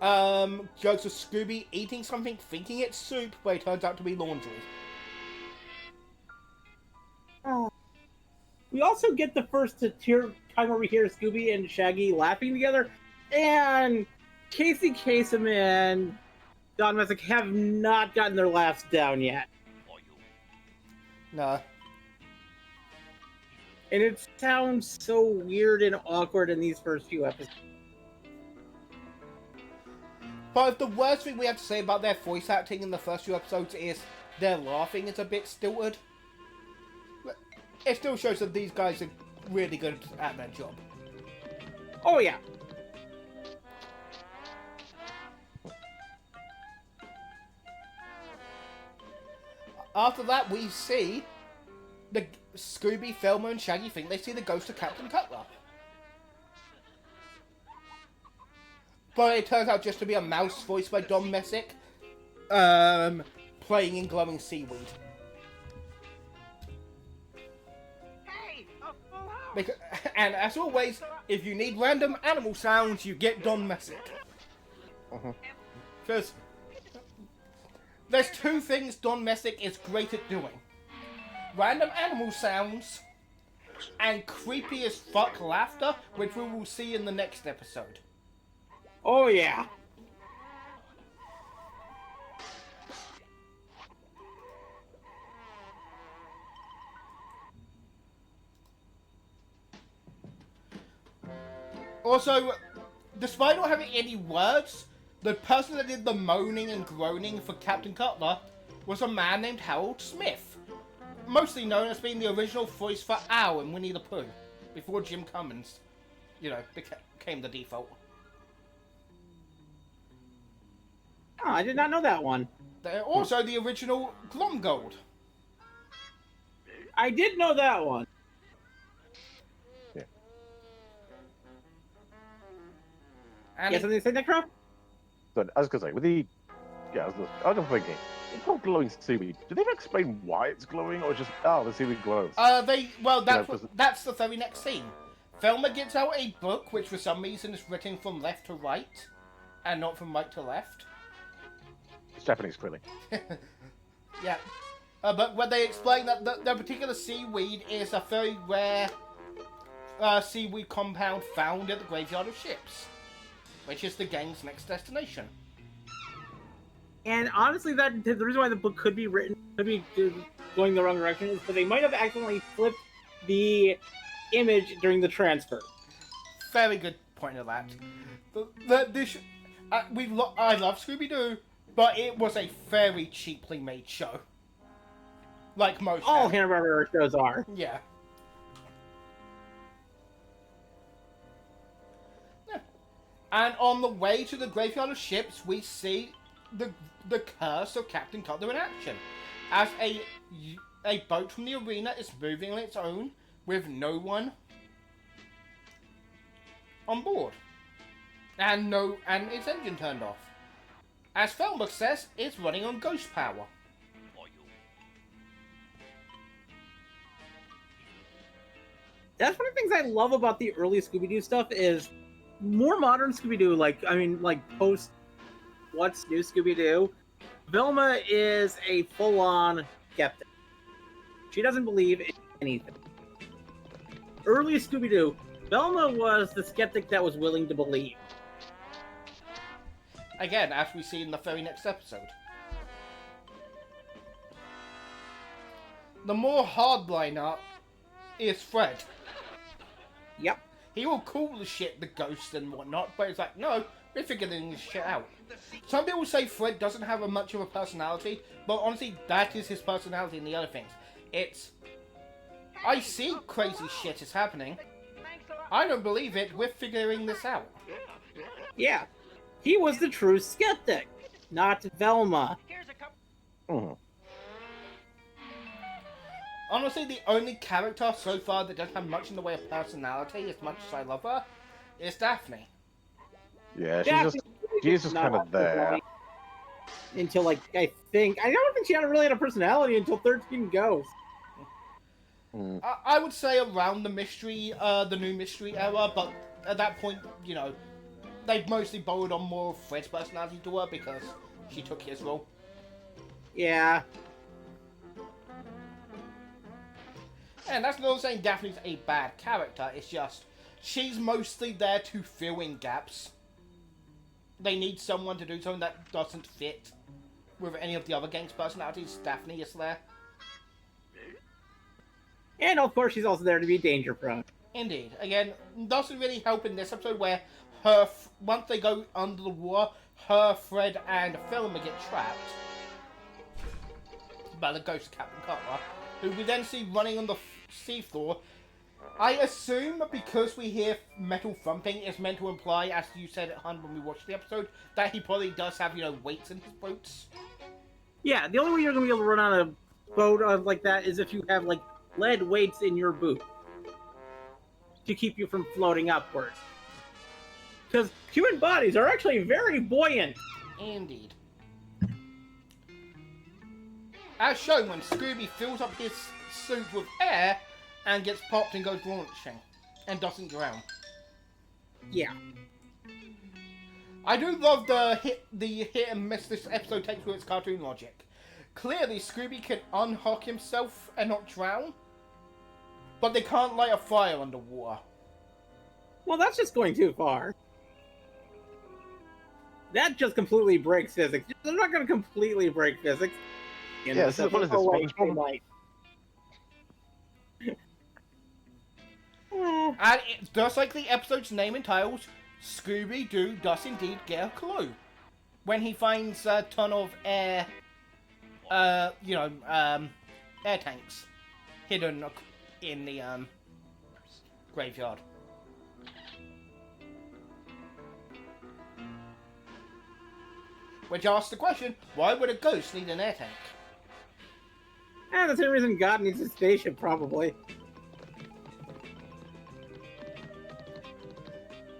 S1: jokes of Scooby eating something thinking it's soup, but it turns out to be laundry.
S2: We also get the first time where we hear Scooby and Shaggy laughing together, and Casey Kasem and Don Messick have not gotten their laughs down yet.
S1: No.
S2: And it sounds so weird and awkward in these first few episodes.
S1: But if the worst thing we have to say about their voice acting in the first few episodes is their laughing is a bit stilted, it still shows that these guys are really good at their job.
S2: Oh yeah.
S1: After that, we see the Scooby, Thelma, and Shaggy think they see the ghost of Captain Cutler. But it turns out just to be a mouse voiced by Don Messick, playing in glowing seaweed.
S4: Hey, a full house.
S1: And as always, if you need random animal sounds, you get Don Messick. Because there's two things Don Messick is great at doing. Random animal sounds and creepy as fuck laughter, which we will see in the next episode.
S2: Oh yeah.
S1: Also, despite not having any words, the person that did the moaning and groaning for Captain Cutler was a man named Harold Smith, mostly known as being the original voice for Owl in Winnie the Pooh, before Jim Cummins, became the default.
S2: Oh, I did not know that one.
S1: They're also the original Glomgold.
S2: I did know that one.
S3: Yeah.
S1: And
S2: Yes, something to say, Necro?
S3: So I was gonna say with the I was thinking it's called glowing seaweed. Did they ever explain why it's glowing, or just the seaweed glows?
S1: That's the very next scene. Thelma gets out a book which for some reason is written from left to right, and not from right to left.
S3: It's Japanese, clearly.
S1: Yeah. But when they explain that the particular seaweed is a very rare seaweed compound found at the graveyard of ships. which is the gang's next destination.
S2: And honestly, that the reason why the book could be going the wrong direction is because they might have accidentally flipped the image during the transfer.
S1: Very good point of that. I love Scooby Doo, but it was a very cheaply made show. Like most.
S2: All Hanna-Barbera shows are.
S1: Yeah. And on the way to the graveyard of ships, we see the curse of Captain Cutler in action, as a boat from the arena is moving on its own with no one on board, and its engine turned off. As Thelma says, it's running on ghost power.
S2: That's one of the things I love about the early Scooby-Doo stuff is more modern Scooby-Doo, like post What's New Scooby-Doo. Velma is a full-on skeptic. She doesn't believe in anything. Early Scooby-Doo, Velma was the skeptic that was willing to believe.
S1: Again, as we see in the very next episode. The more hardliner is Fred.
S2: Yep.
S1: He will call the shit the ghost and whatnot, but it's like, no, we're figuring this shit out. Some people say Fred doesn't have much of a personality, but honestly, that is his personality in the other things. It's, I see crazy shit is happening. I don't believe it, we're figuring this out.
S2: Yeah. He was the true skeptic, not Velma.
S3: Mhm.
S1: Honestly, the only character so far that doesn't have much in the way of personality, as much as I love her, is Daphne.
S3: Yeah,
S2: Daphne
S3: she's just kind of there.
S2: Until, I don't think she really had a personality until 13 Ghosts.
S3: Mm.
S1: I would say around the new mystery era, but at that point, they've mostly borrowed on more of Fred's personality to her because she took his role.
S2: Yeah.
S1: And that's not saying Daphne's a bad character, it's just, she's mostly there to fill in gaps. They need someone to do something that doesn't fit with any of the other gang's personalities. Daphne is there.
S2: And of course, she's also there to be danger prone.
S1: Indeed. Again, doesn't really help in this episode where once they go under the water, Fred, and Thelma get trapped by the ghost of Captain Cutler, who we then see running on the seafloor. I assume because we hear metal thumping is meant to imply, as you said at Hun when we watched the episode, that he probably does have, weights in his boots.
S2: Yeah, the only way you're going to be able to run on a boat like that is if you have, lead weights in your boot to keep you from floating upwards. Because human bodies are actually very buoyant.
S1: Indeed. As shown when Scooby fills up his suit with air and gets popped and goes launching and doesn't drown.
S2: Yeah.
S1: I do love the hit and miss this episode takes with its cartoon logic. Clearly, Scooby can unhook himself and not drown, but they can't light a fire underwater.
S2: Well, that's just going too far. That just completely breaks physics. They're not going to completely break physics.
S3: Yeah, what is this? SpongeBob?
S1: And just like the episode's name entitles, Scooby-Doo does indeed get a clue when he finds a ton of air, air tanks hidden in the graveyard. Which asks the question, why would a ghost need an air tank?
S2: The same reason God needs a spaceship, probably.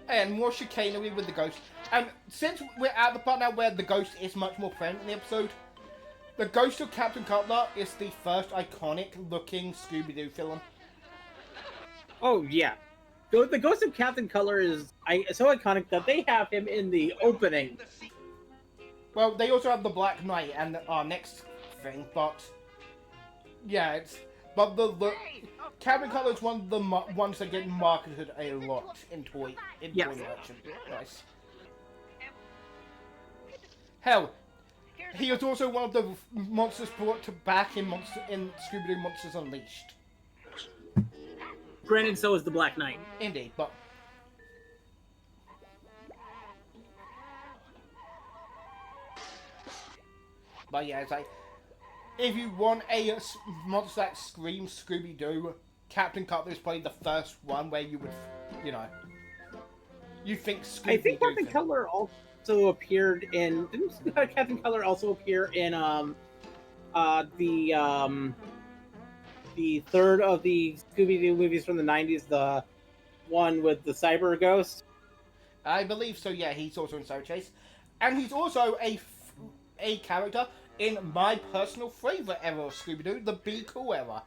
S1: And more chicanery with the ghost. And since we're at the part now where the ghost is much more present in the episode, the ghost of Captain Cutler is the first iconic-looking Scooby-Doo villain.
S2: Oh, yeah. The ghost of Captain Cutler is so iconic that they have him in the opening.
S1: Well, they also have the Black Knight and our next thing, but yeah, but the Captain Cutler is one of the ones that get marketed a lot in toy merchant. Nice. Hell, he was also one of the monsters brought back in Scooby-Doo Monsters Unleashed.
S2: Granted, so is the Black Knight.
S1: Indeed, but... But yeah, it's like... If you want a monster that screams Scooby-Doo, Captain Cutler is probably the first one where you would, you know... You think Scooby-Doo...
S2: I think Captain Cutler also appeared in... Didn't Captain Cutler also appear in, the third of the Scooby-Doo movies from the 90s, the one with the cyber ghost?
S1: I believe so, yeah, he's also in Cyber Chase. And he's also a character in my personal favourite era of Scooby-Doo, the Be Cool era.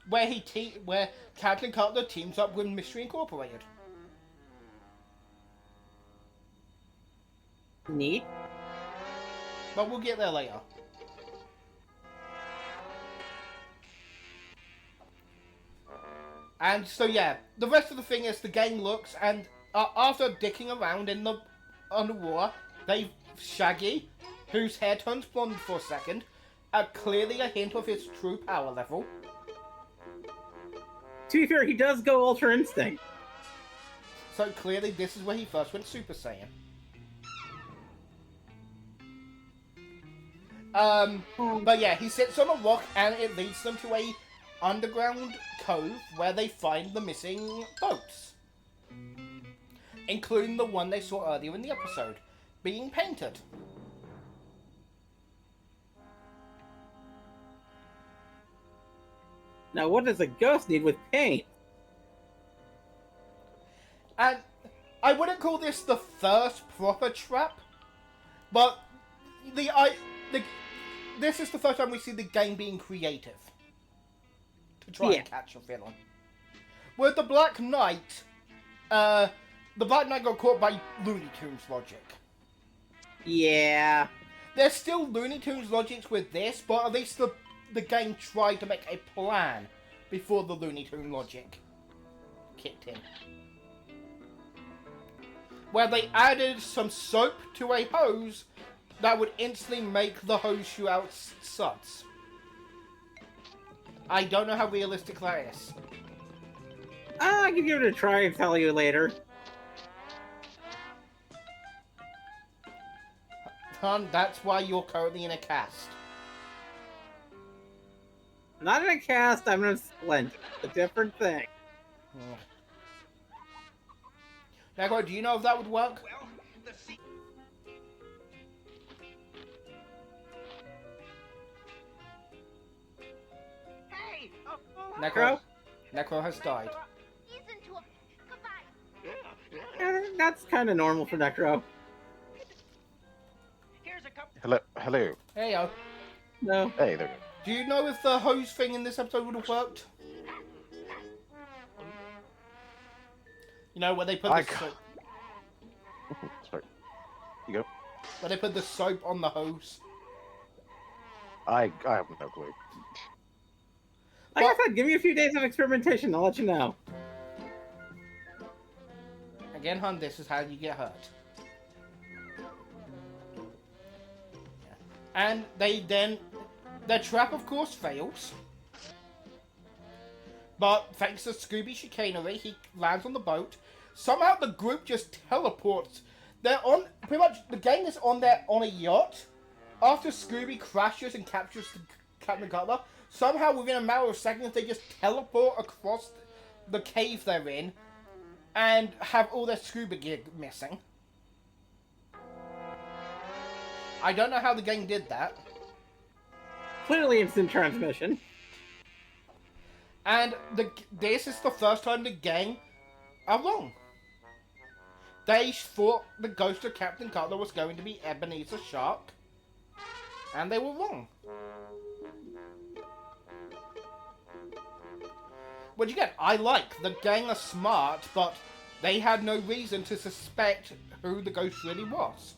S1: Where Captain Cutler teams up with Mystery Incorporated.
S2: Neat.
S1: But we'll get there later. And so yeah, the rest of the thing is the game looks, and after dicking around in the underwater, Shaggy, whose hair turns blonde for a second, clearly a hint of his true power level.
S2: To be fair, he does go Ultra Instinct.
S1: So clearly this is where he first went Super Saiyan. But yeah, he sits on a rock and it leads them to a underground cove where they find the missing boats. Including the one they saw earlier in the episode, being painted.
S2: Now, what does a ghost need with paint?
S1: And I wouldn't call this the first proper trap, but this is the first time we see the game being creative to try and catch a villain. With the Black Knight, the Black Knight got caught by Looney Tunes logic.
S2: Yeah.
S1: There's still Looney Tunes logics with this, but at least the game tried to make a plan before the Looney Tune logic kicked in. Where they added some soap to a hose that would instantly make the hose shoot out suds. I don't know how realistic that is.
S2: I can give it a try and tell you later.
S1: Hon, that's why you're currently in a cast.
S2: I'm not in a cast, I'm in a splint. A different thing.
S1: Now, do you know if that would work?
S4: Well, Hey!
S1: Necro has died.
S2: That's kind of normal for Necro.
S4: Here's a couple.
S3: Hello.
S1: Hey, yo.
S2: No.
S3: Hey, there.
S1: Do you know if the hose thing in this episode would have worked? You know, where they put the soap...
S3: Sorry. You go.
S1: Where they put the soap on the hose.
S3: I have no clue.
S2: Like I said, give me a few days of experimentation, I'll let you know.
S1: Again, hon, this is how you get hurt. And their trap, of course, fails. But thanks to Scooby chicanery, he lands on the boat. Somehow the group just teleports. They're on, pretty much, the gang is on a yacht. After Scooby crashes and captures Captain Cutler, somehow within a matter of seconds they just teleport across the cave they're in and have all their scuba gear missing. I don't know how the game did that.
S2: Clearly instant transmission.
S1: And this is the first time the gang are wrong. They thought the ghost of Captain Cutler was going to be Ebenezer Shark, and they were wrong. Which again, I like. The gang are smart, but they had no reason to suspect who the ghost really was.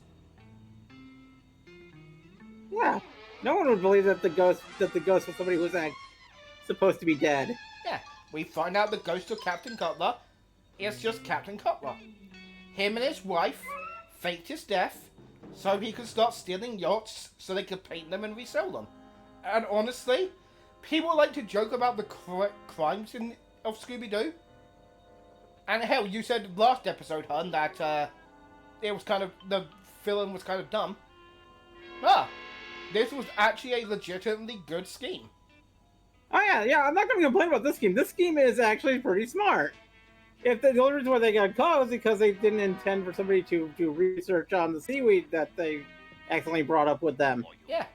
S2: Yeah. No one would believe that the ghost was somebody who was supposed to be dead.
S1: Yeah, we find out the ghost of Captain Cutler is just Captain Cutler. Him and his wife faked his death, so he could start stealing yachts so they could paint them and resell them. And honestly, people like to joke about the crimes of Scooby-Doo. And hell, you said last episode, Hun, that it was kind of, the villain was kind of dumb. This was actually a legitimately good scheme.
S2: Oh yeah, I'm not going to complain about this scheme. This scheme is actually pretty smart. If the only reason why they got caught was because they didn't intend for somebody to do research on the seaweed that they accidentally brought up with them.
S1: Yeah.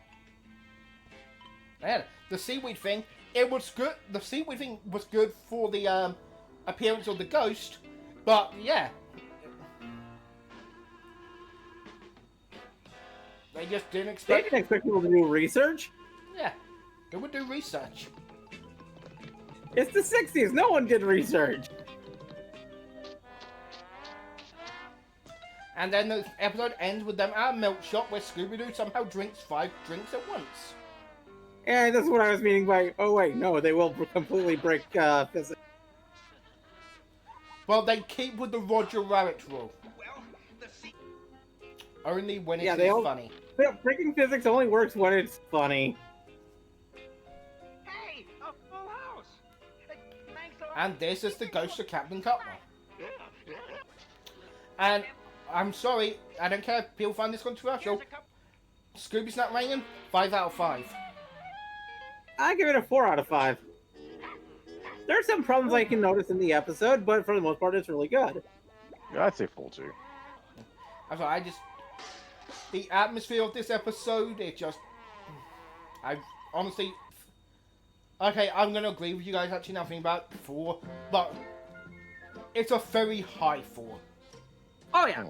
S1: Man, the seaweed thing, it was good. The seaweed thing was good for the appearance of the ghost, but yeah. They just didn't
S2: They
S1: expect...
S2: didn't expect people to do research.
S1: Yeah. They would do research.
S2: It's the 60s. No one did research.
S1: And then the episode ends with them at a milk shop where Scooby-Doo somehow drinks 5 drinks at once.
S2: And that's what I was meaning by, oh wait, no, they will completely break physics.
S1: Well, they keep with the Roger Rabbit rule.
S4: Well, the
S1: Only when
S2: Yeah,
S1: it's funny.
S2: Breaking physics only works when it's funny.
S4: Hey, a full house. Thanks a lot.
S1: And this is the ghost of Captain Cutler. And I'm sorry, I don't care if people find this controversial.
S4: Here's a cup.
S1: Scooby Snap Rating, 5 out of 5.
S2: I give it a 4 out of 5. There are some problems I can notice in the episode, but for the most part, it's really good.
S3: Yeah, I'd say 4 too.
S1: I'm sorry, the atmosphere of this episode, I honestly... Okay, I'm going to agree with you guys actually now thinking about 4, but it's a very high 4.
S2: Oh yeah.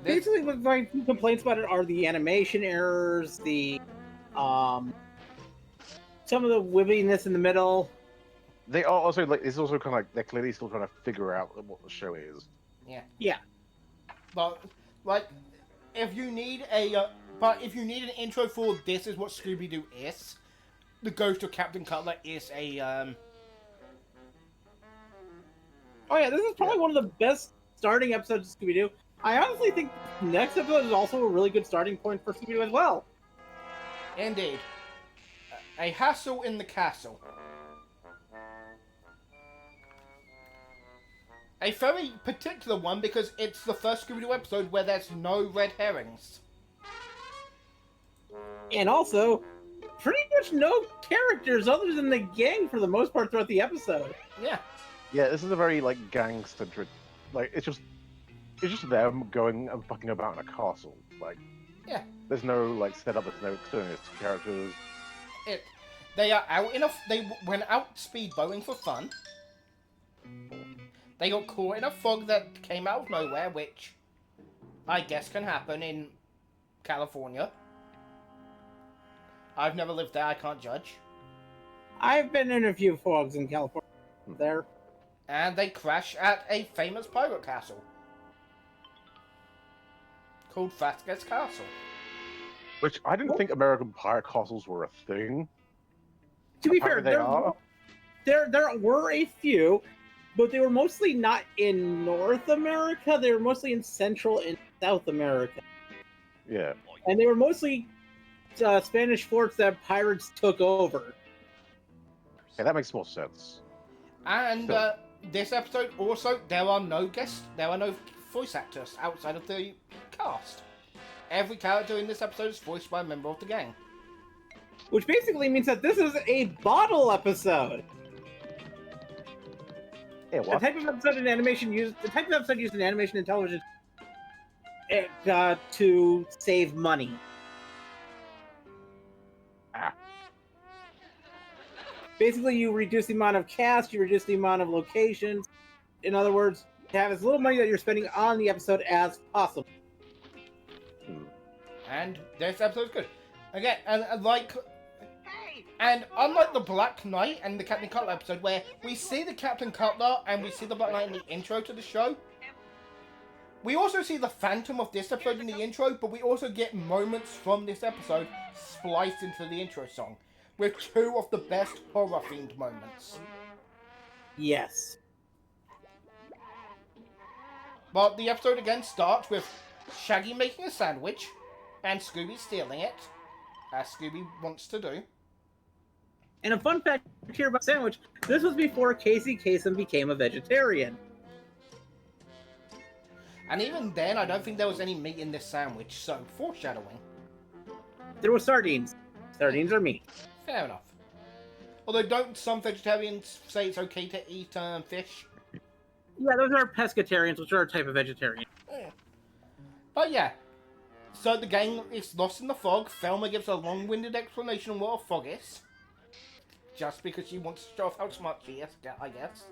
S1: This,
S2: Basically, what my complaints about it are the animation errors, the some of the wibbiness in the middle.
S3: They are also like, it's also kind of like they're clearly still trying to figure out what the show is.
S2: Yeah.
S1: but, like, if you need an intro for this is what Scooby-Doo is, the Ghost of Captain Cutler is a,
S2: Oh yeah, this is probably one of the best starting episodes of Scooby-Doo. I honestly think next episode is also a really good starting point for Scooby-Doo as well.
S1: Indeed. A hassle in the castle. A very particular one because it's the first Scooby-Doo episode where there's no red herrings.
S2: And also, pretty much no characters other than the gang for the most part throughout the episode.
S1: Yeah.
S3: Yeah, this is a very like gang-centric. Like it's just them going and fucking about in a castle. Like,
S1: Yeah.
S3: there's no like setup. There's no experienced characters.
S1: They are out they went out speedboating for fun. They got caught in a fog that came out of nowhere, which I guess can happen in California. I've never lived there, I can't judge.
S2: I've been in a few fogs in California. There.
S1: And they crash at a famous pirate castle called Vasquez Castle.
S3: Which I didn't think American pirate castles were a thing.
S2: To be fair,
S3: Apparently they are.
S2: there were a few, but they were mostly not in North America. They were mostly in Central and South America.
S3: Yeah.
S2: And they were mostly Spanish forts that pirates took over.
S3: Yeah, that makes more sense.
S1: And this episode also, there are no voice actors outside of the cast. Every character in this episode is voiced by a member of the gang.
S2: Which basically means that this is a bottle episode.
S3: Yeah,
S2: The
S3: what?
S2: type of episode in animation used in animation and television to save money.
S3: Ah.
S2: Basically, you reduce the amount of cast, you reduce the amount of locations. In other words, to have as little money that you're spending on the episode as possible.
S1: And this episode's good. Again,
S4: Hey,
S1: and unlike the Black Knight and the Captain Cutler episode, where we see the Captain Cutler and we see the Black Knight in the intro to the show, we also see the Phantom of this episode in the intro, but we also get moments from this episode spliced into the intro song, with 2 of the best horror-themed moments.
S2: Yes.
S1: But the episode again starts with Shaggy making a sandwich, and Scooby stealing it, as Scooby wants to do.
S2: And a fun fact here about sandwich, this was before Casey Kasem became a vegetarian.
S1: And even then, I don't think there was any meat in this sandwich, so foreshadowing.
S2: There were sardines. Sardines are meat.
S1: Fair enough. Although, don't some vegetarians say it's okay to eat fish?
S2: Yeah, those are pescatarians, which are a type of vegetarian.
S1: Yeah. But yeah, so the gang is lost in the fog. Thelma gives a long-winded explanation on what a fog is. Just because she wants to show off how smart she is, I guess.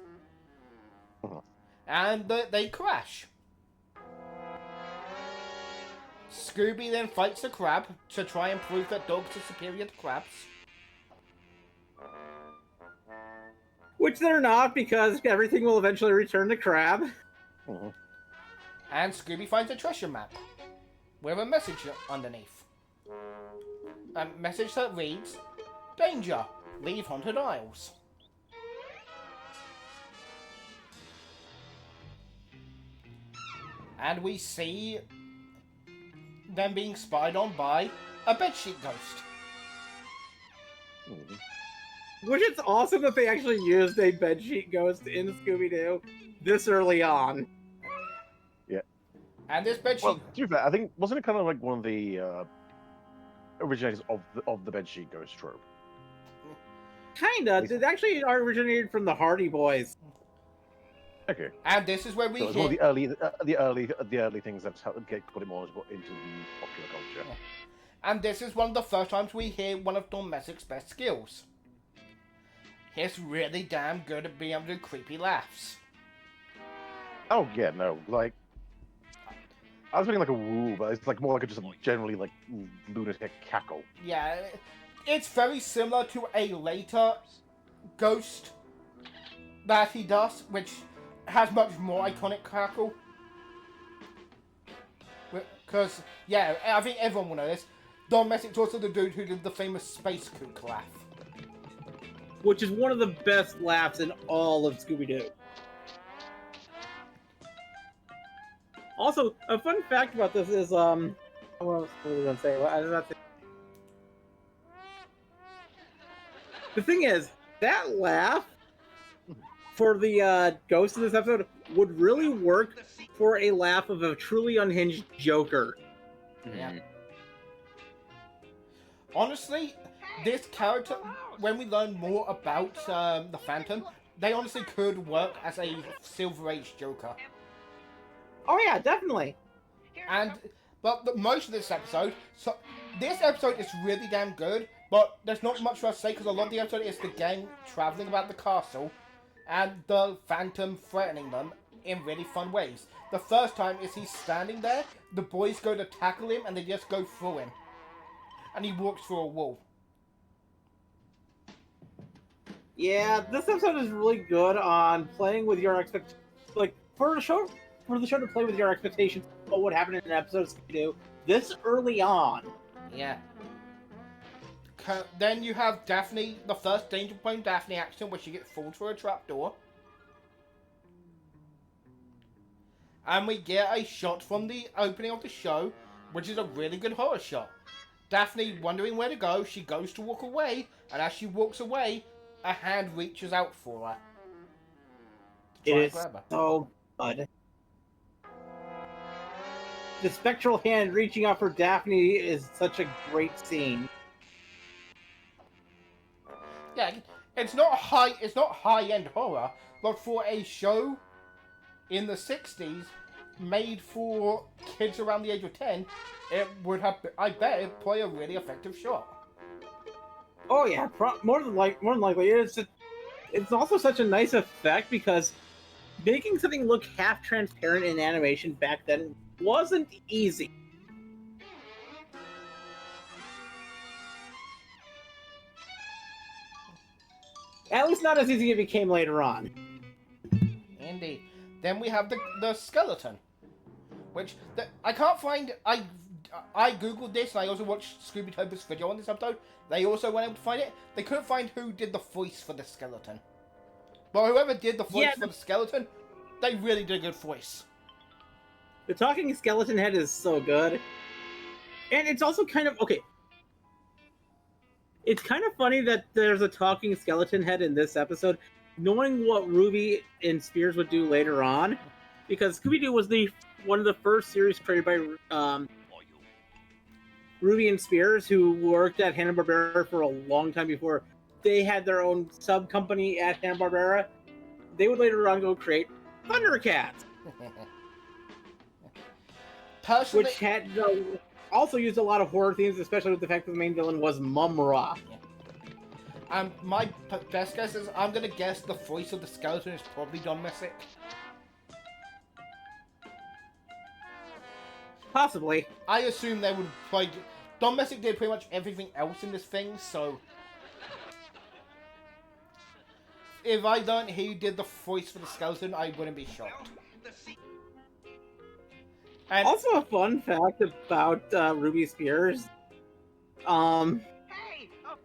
S1: And they crash. Scooby then fights the crab to try and prove that dogs are superior to crabs.
S2: Which they're not, because everything will eventually return to crab.
S1: And Scooby finds a treasure map with a message underneath. A message that reads, "Danger! Leave Haunted Isles." And we see them being spied on by a bedsheet ghost.
S2: Which it's awesome that they actually used a bedsheet ghost in Scooby-Doo this early on.
S3: Yeah.
S1: And this bedsheet...
S3: Well, to be fair, I think, wasn't it kind of like one of the originators of the bedsheet ghost trope?
S2: Kinda. It actually originated from the Hardy Boys.
S3: Okay.
S1: And this is where we
S3: So it was one of the early things that get put it more into the popular culture.
S1: Yeah. And this is one of the first times we hear one of Don Messick's best skills. He's really damn good at being able to do creepy laughs.
S3: Oh yeah, no, like I was thinking like a woo, but it's like more like just a generally like lunatic cackle.
S1: Yeah, it's very similar to a later ghost that he does, which has much more iconic cackle. Because, yeah, I think everyone will know this. Don Messick's also the dude who did the famous Space Kook laugh.
S2: Which is one of the best laughs in all of Scooby-Doo. Also, a fun fact about this is, what was I going to say? I was about to... The thing is, that laugh for the ghost in this episode would really work for a laugh of a truly unhinged Joker.
S1: Yeah. Honestly, this character, when we learn more about the Phantom, they honestly could work as a Silver Age Joker.
S2: Oh yeah, definitely.
S1: But most of this episode, this episode is really damn good, but there's not much for us to say because a lot of the episode is the gang traveling about the castle and the Phantom threatening them in really fun ways. The first time is he's standing there, the boys go to tackle him and they just go through him. And he walks through a wall.
S2: Yeah, this episode is really good on playing with your expectations. Like, for the show to play with your expectations of what would happen in an episode of Scooby-Doo this early on.
S1: Yeah. Then you have Daphne, the first Danger Plane Daphne action where she gets pulled through a trapdoor. And we get a shot from the opening of the show, which is a really good horror shot. Daphne wondering where to go, she goes to walk away, and as she walks away, a hand reaches out for her.
S2: It is so good. The spectral hand reaching out for Daphne is such a great scene.
S1: Yeah, it's not high-end horror, but for a show in the 60s made for kids around the age of 10, it would have, I bet, it'd play a really effective shot.
S2: Oh yeah, more than likely. It's also such a nice effect because making something look half transparent in animation back then wasn't easy. At least not as easy as it became later on.
S1: Indeed. Then we have the skeleton, which I can't find. I googled this and I also watched Scooby-Doo's video on this episode. They also weren't able to find it. They couldn't find who did the voice for the skeleton. But whoever did the voice for the skeleton, they really did a good voice.
S2: The talking skeleton head is so good. And it's also kind of... Okay. It's kind of funny that there's a talking skeleton head in this episode, knowing what Ruby and Spears would do later on. Because Scooby-Doo was one of the first series created by Ruby and Spears, who worked at Hanna-Barbera for a long time before they had their own sub-company at Hanna-Barbera. They would later on go create Thundercats,
S1: Personally,
S2: which had also used a lot of horror themes, especially with the fact that the main villain was Mum-Ra.
S1: My best guess is I'm gonna guess the voice of the skeleton is probably Don Messick.
S2: Possibly.
S1: I assume they would play. Don Messick did pretty much everything else in this thing, so if I learned he did the voice for the skeleton, I wouldn't be shocked. And
S2: Also, a fun fact about Ruby Spears.
S4: Hey, a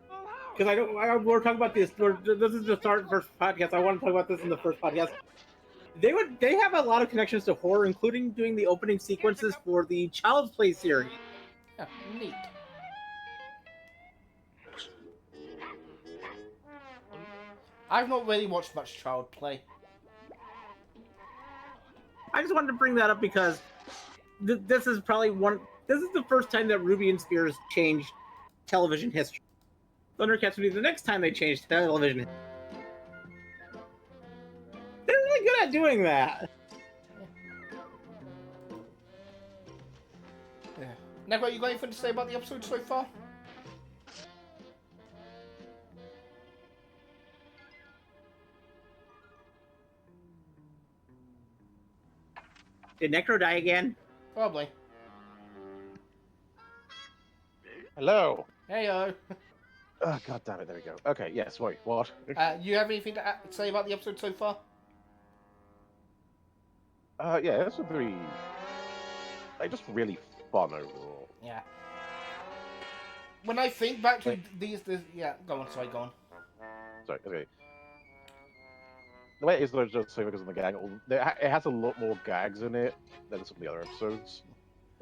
S4: full house.
S2: Because we're talking about this. This is the start first podcast. I want to talk about this in the first podcast. They have a lot of connections to horror, including doing the opening sequences for the Child's Play series.
S1: yeah, neat. I've not really watched much Child Play.
S2: I just wanted to bring that up because this is probably this is the first time that Ruby and Spears changed television history. Thundercats would be the next time they changed television. They're really good at doing that.
S1: Yeah. Neko, you got anything to say about the episode so far?
S2: Did Necro die again?
S1: Probably.
S3: Hello.
S1: Heyo.
S3: Oh, God damn it, there we go. Okay, yes, wait, what?
S1: You have anything to say about the episode so far?
S3: Yeah, that's a very... just really fun overall.
S1: Yeah. When I think back to these yeah, go on, go on.
S3: Sorry, okay. The way it is, though, just so because of the gag, it has a lot more gags in it than some of the other episodes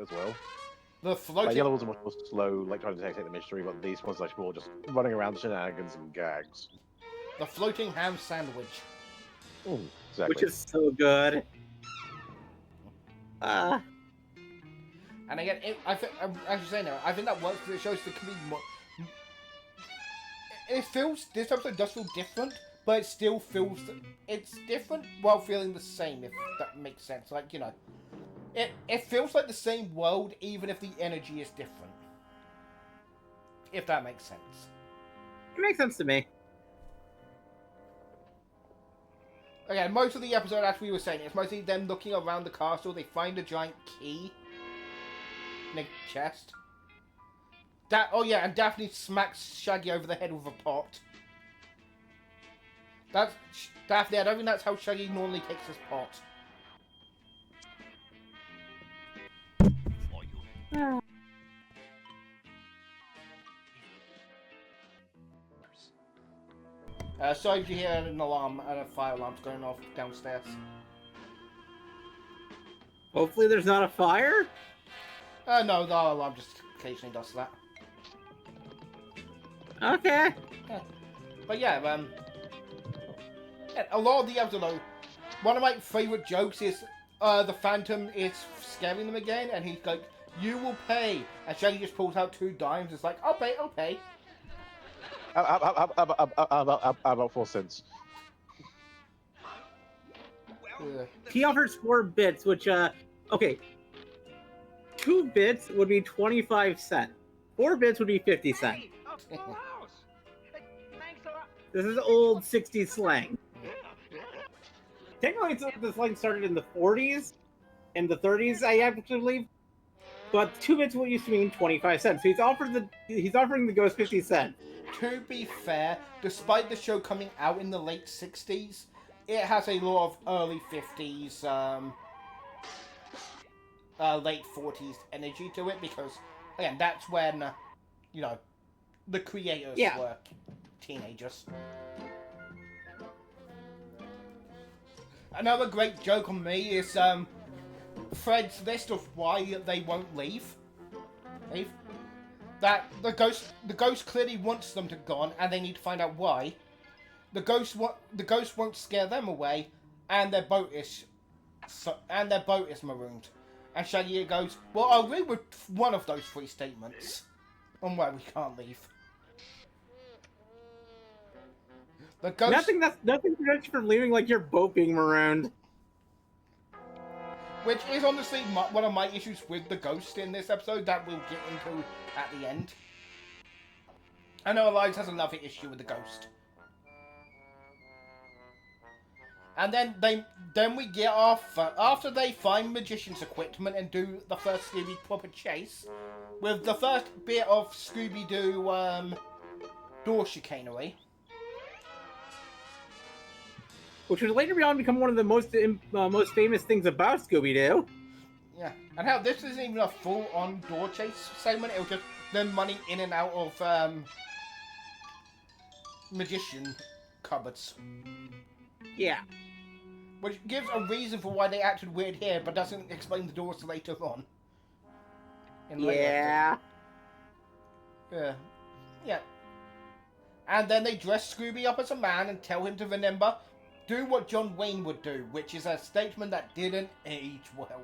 S3: as well.
S1: The
S3: Like,
S1: floating...
S3: the other ones are much more slow, like trying to detect the mystery, but these ones are like more just running around shenanigans and gags.
S1: The floating ham sandwich.
S3: Exactly.
S2: Which is so good.
S1: And again, I should say now, I think that works because it shows the comedy more... This episode does feel different, but it still feels... It's different while feeling the same, if that makes sense. Like, you know, it feels like the same world, even if the energy is different. If that makes sense.
S2: It makes sense to me.
S1: Again, most of the episode, as we were saying, it's mostly them looking around the castle. They find a giant key in a chest. Oh yeah, and Daphne smacks Shaggy over the head with a pot. That's Daphne. I don't think that's how Shaggy normally takes his pot. Sorry if you hear an alarm and a fire alarm's going off downstairs.
S2: Hopefully there's not a fire?
S1: No, the alarm just occasionally does that.
S2: Okay.
S1: Yeah. But yeah, a lot of the episode though, one of my favourite jokes is the Phantom is scaring them again, and he's like, "You will pay," and Shaggy just pulls out 2 dimes. It's like, "I'll pay, I'll pay."
S3: About 4 cents.
S2: He offers 4 bits, which, okay. 2 bits would be 25 cents. 4 bits would be 50 cents.
S4: Hey, a full house. Hey, thanks a lot.
S2: This is old 60s slang. Technically, the slang started in the 40s and the 30s, I have to believe. But 2 bits what used to mean 25 cents. So he's offering the ghost 50 cents.
S1: To be fair, despite the show coming out in the late 60s, it has a lot of early 50s, late 40s energy to it, because, again, that's when, you know, the creators were teenagers. Another great joke on me is, Fred's list of why they won't leave. That the ghost clearly wants them to gone, and they need to find out why. The ghost won't scare them away, and their boat is marooned. And Shaggy goes, "Well, I'll agree with one of those three statements on why we can't leave." The ghost.
S2: Nothing prevents you from leaving, like your boat being marooned.
S1: Which is honestly one of my issues with the ghost in this episode that we'll get into at the end. I know Elias has another issue with the ghost. And then we get off after they find magician's equipment and do the first Scooby proper chase with the first bit of Scooby-Doo door chicanery.
S2: Which would later on become one of the most famous things about Scooby-Doo.
S1: Yeah, and how this isn't even a full-on door chase segment, it was just them running in and out of magician cupboards.
S2: Yeah.
S1: Which gives a reason for why they acted weird here, but doesn't explain the doors later on.
S2: Yeah.
S1: Yeah. And then they dress Scooby up as a man and tell him to remember, do what John Wayne would do, which is a statement that didn't age well.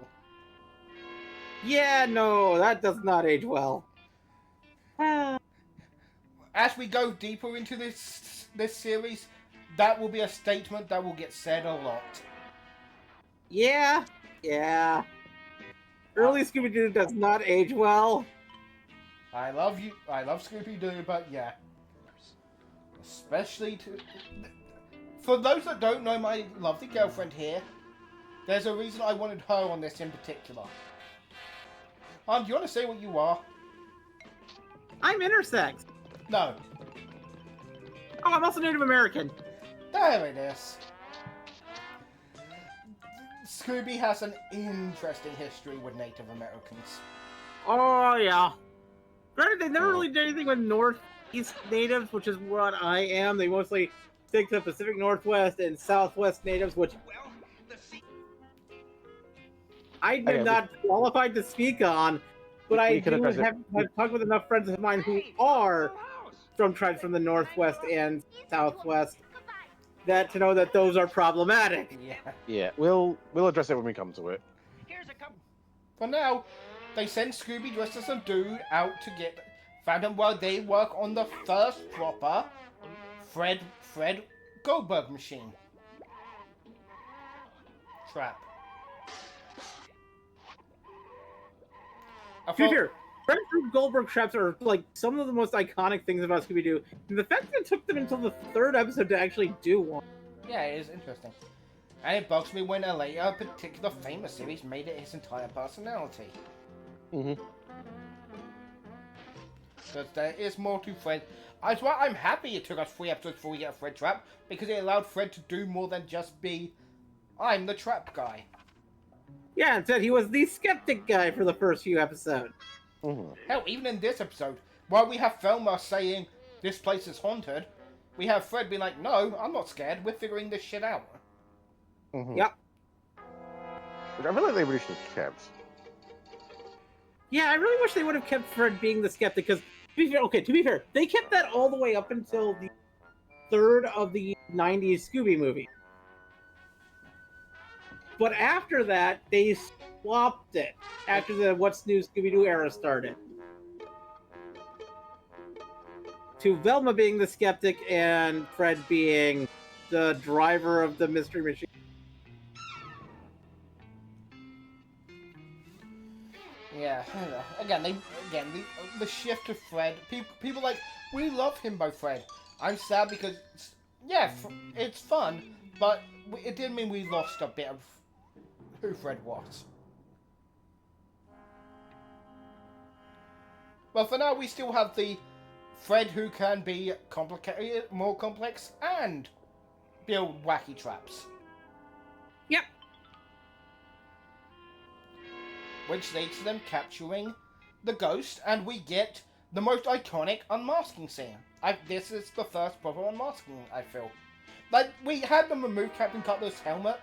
S2: Yeah, no, that does not age well.
S1: As we go deeper into this series, that will be a statement that will get said a lot.
S2: Yeah. Early Scooby-Doo does not age well.
S1: I love Scooby-Doo, but yeah. Especially for those that don't know my lovely girlfriend here, there's a reason I wanted her on this in particular. Do you want to say what you are?
S2: I'm intersex.
S1: No.
S2: Oh, I'm also Native American.
S1: There it is. Scooby has an interesting history with Native Americans.
S2: Oh, yeah. Granted, they never really did anything with Northeast natives, which is what I am. They mostly stick to the Pacific Northwest and Southwest natives, which I do not qualified to speak on, but I do have talked with enough friends of mine who are from tribes from the Northwest and Southwest that to know that those are problematic.
S3: Yeah, we'll address it when we come to it.
S1: For now, they send Scooby dressed as a dude out to get Phantom while they work on the first proper Fred Goldberg machine. Trap.
S2: To be fair, Fred Goldberg traps are like some of the most iconic things about Scooby-Doo. And the fact that it took them until the third episode to actually do one.
S1: Yeah, it is interesting. And it bugs me when a later particular famous series made it his entire personality.
S3: Mm-hmm.
S1: Because there is more to Fred. That's why I'm happy it took us 3 episodes before we get a Fred trap, because it allowed Fred to do more than just be, I'm the trap guy.
S2: Yeah, instead he was the skeptic guy for the first few episodes.
S3: Mm-hmm.
S1: Hell, even in this episode, while we have Velma saying, this place is haunted, we have Fred being like, no, I'm not scared, we're figuring this shit out.
S3: Mm-hmm.
S2: Yep.
S3: Which I feel like they really should have kept.
S2: Yeah, I really wish they would have kept Fred being the skeptic, because, to be fair, they kept that all the way up until the third of the 90s Scooby movie. But after that, they swapped it, after the What's New Scooby-Doo era started. To Velma being the skeptic and Fred being the driver of the mystery machine.
S1: Yeah, again, the shift to Fred. People like, we love Himbo Fred. I'm sad because, yeah, it's fun, but it did mean we lost a bit of who Fred was. But for now, we still have the Fred who can be complicated, more complex, and build wacky traps.
S2: Yep.
S1: Which leads to them capturing the ghost, and we get the most iconic unmasking scene. This is the first proper unmasking, I feel. Like, we had them remove Captain Cutler's helmet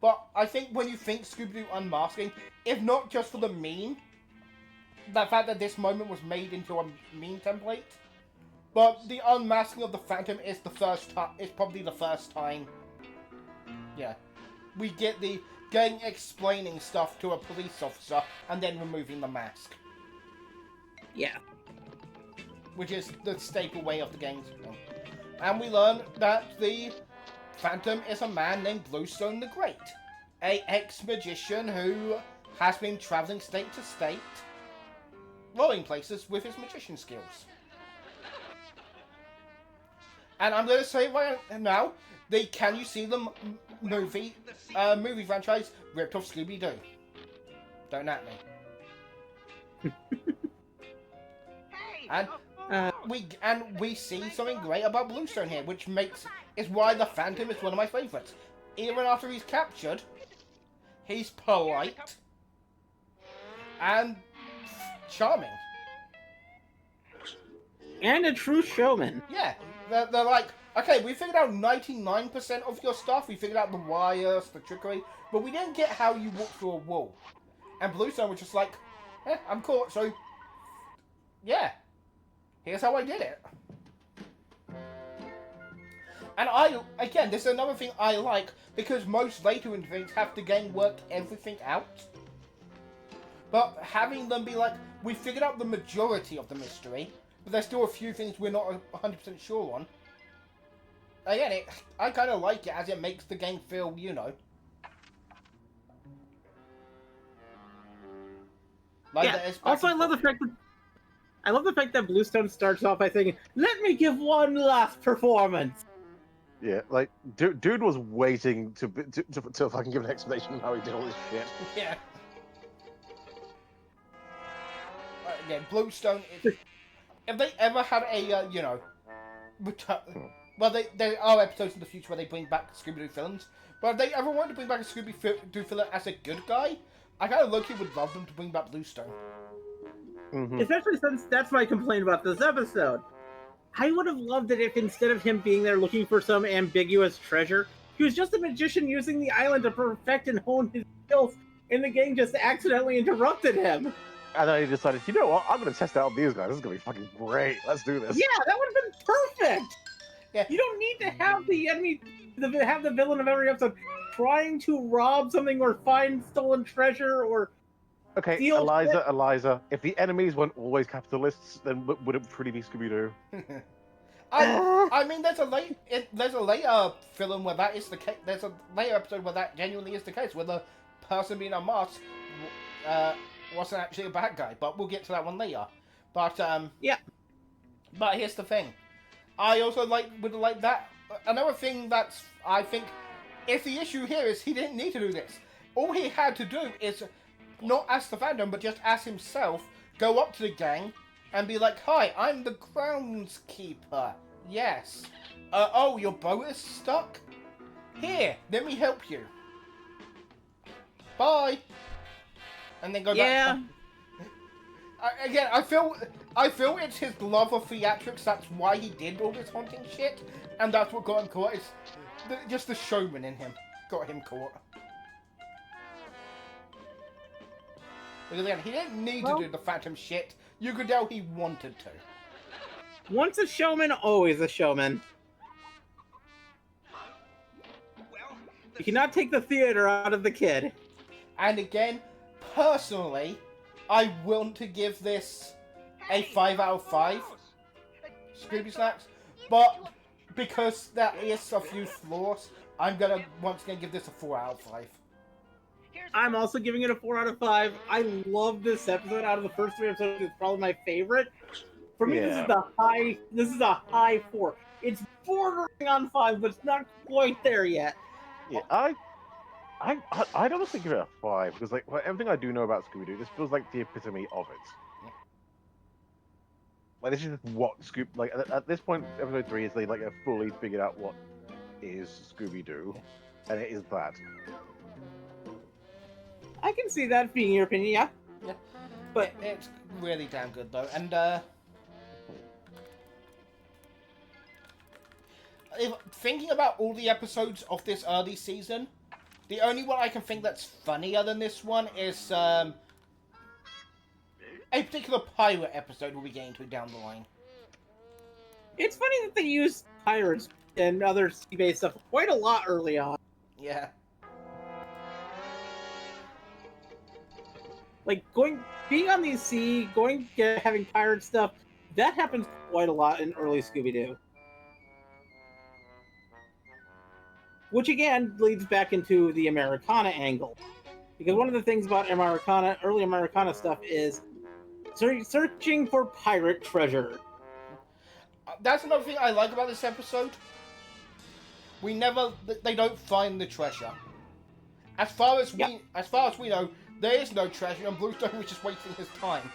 S1: But I think when you think Scooby-Doo unmasking, if not just for the meme, the fact that this moment was made into a meme template, but the unmasking of the Phantom is the first time. It's probably the first time. Yeah, we get the gang explaining stuff to a police officer and then removing the mask,
S2: Yeah.
S1: which is the staple way of the game's film. And we learn that the Phantom is a man named Bluestone the Great, a ex-magician who has been traveling state to state, rolling places with his magician skills. And I'm going to say right now, the Can You See the movie franchise ripped off Scooby-Doo. Don't at me. And we see something great about Bluestone here, which is why the Phantom is one of my favourites. Even after he's captured, he's polite and charming.
S2: And a true showman.
S1: Yeah, they're like, okay, we figured out 99% of your stuff. We figured out the wires, the trickery, but we didn't get how you walk through a wall. And Bluestone was just like, I'm caught, so yeah, here's how I did it. And again, this is another thing I like, because most later in things have the game work everything out. But having them be like, we figured out the majority of the mystery, but there's still a few things we're not 100% sure on. Again, I kind of like it as it makes the game feel, you know. Like
S2: Yeah. Also, I love the fact that Bluestone starts off by saying, "Let me give one last performance."
S3: Yeah, like dude was waiting to fucking give an explanation of how he did all this shit.
S1: Yeah. Again, Bluestone. If they ever had a, you know, well, there are episodes in the future where they bring back Scooby-Doo villains, but if they ever wanted to bring back a Scooby-Doo villain as a good guy, I kind of low-key would love them to bring back Bluestone.
S3: Mm-hmm.
S2: Especially since that's my complaint about this episode. I would have loved it if instead of him being there looking for some ambiguous treasure, he was just a magician using the island to perfect and hone his skills, and the gang just accidentally interrupted him.
S3: And then he decided, you know what, I'm going to test out these guys. This is going to be fucking great. Let's do this.
S2: Yeah, that would have been perfect!
S1: Yeah.
S2: You don't need to have the enemy, have the villain of every episode trying to rob something or find stolen treasure or...
S3: Okay, Eliza, if the enemies weren't always capitalists, then would it pretty be Scooby-Doo?
S1: I mean, there's a later film where that is the case. There's a later episode where that genuinely is the case, where the person being unmasked wasn't actually a bad guy. But we'll get to that one later. But
S2: yeah.
S1: But here's the thing. I also would like that. Another thing that's, I think, if the issue here is he didn't need to do this. All he had to do is, not as the Phantom, but just as himself, go up to the gang and be like, "Hi, I'm the groundskeeper. Yes. Oh, your boat is stuck? Here, let me help you. Bye." And then go back. Again, I feel it's his love of theatrics. That's why he did all this haunting shit, and that's what got him caught. It's just the showman in him got him caught. Because again, he didn't need to do the Phantom shit. You could tell he wanted to.
S2: Once a showman, always a showman. You cannot take the theater out of the kid.
S1: And again, personally, I want to give this a 5 out of 5. Scooby Snacks. But because there is a few flaws, I'm gonna once again give this a 4 out of 5.
S2: I'm also giving it a 4 out of 5. I love this episode. Out of the first 3 episodes, it's probably my favorite. For me, this is a high 4. It's bordering on 5, but it's not quite there yet.
S3: Yeah, I'd honestly give it a 5 because, like, everything I do know about Scooby-Doo, this feels like the epitome of it. Like, this is just what at this point, episode 3 is they have fully figured out what is Scooby-Doo, and it is that.
S2: I can see that being your opinion, yeah.
S1: Yeah, but it's really damn good though, and thinking about all the episodes of this early season, The only one I can think that's funnier than this one is a particular pirate episode we'll be getting to down the line.
S2: It's funny that they use pirates and other sea-based stuff quite a lot early on.
S1: Yeah.
S2: Like being on the sea, having pirate stuff, that happens quite a lot in early Scooby-Doo. Which again leads back into the Americana angle. Because one of the things about early Americana stuff is searching for pirate treasure.
S1: That's another thing I like about this episode. They don't find the treasure. As far as we know, there is no treasure, and Bluestone was just wasting his time.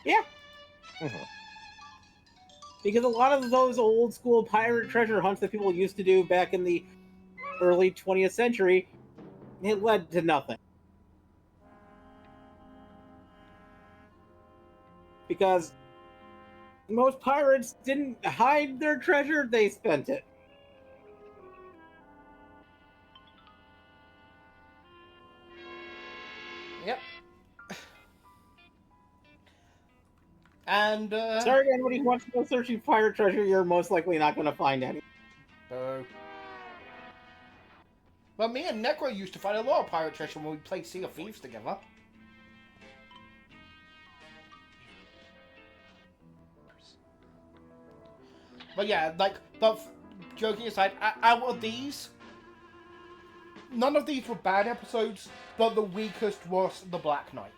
S2: Yeah.
S3: Mm-hmm.
S2: Because a lot of those old school pirate treasure hunts that people used to do back in the early 20th century, it led to nothing. Because most pirates didn't hide their treasure, they spent it.
S1: Yep. And,
S2: Sorry, anybody who wants to go searching pirate treasure, you're most likely not going to find any.
S1: But me and Necro used to find a lot of pirate treasure when we played Sea of Thieves together. But yeah, joking aside, out of these, none of these were bad episodes, but the weakest was the Black Knight.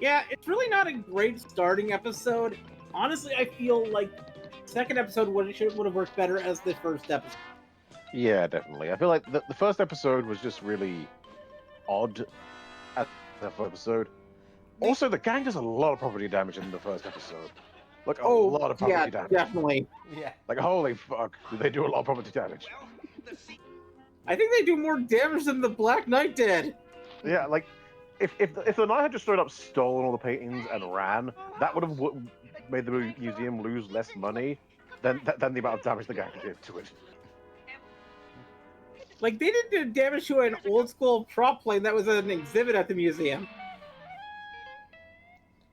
S2: Yeah, it's really not a great starting episode. Honestly, I feel like second episode would have worked better as the first episode.
S3: Yeah, definitely. I feel like the first episode was just really odd as the first episode. Also, the gang does a lot of property damage in the first episode. Like, a lot of property damage.
S2: Definitely.
S1: Yeah.
S3: Like, holy fuck, they do a lot of property damage.
S2: I think they do more damage than the Black Knight did.
S3: Yeah, like, if the Knight had just straight up stolen all the paintings and ran, that would have made the museum lose less money than the amount of damage the gang did to it.
S2: Like, they didn't do damage to an old school prop plane that was an exhibit at the museum.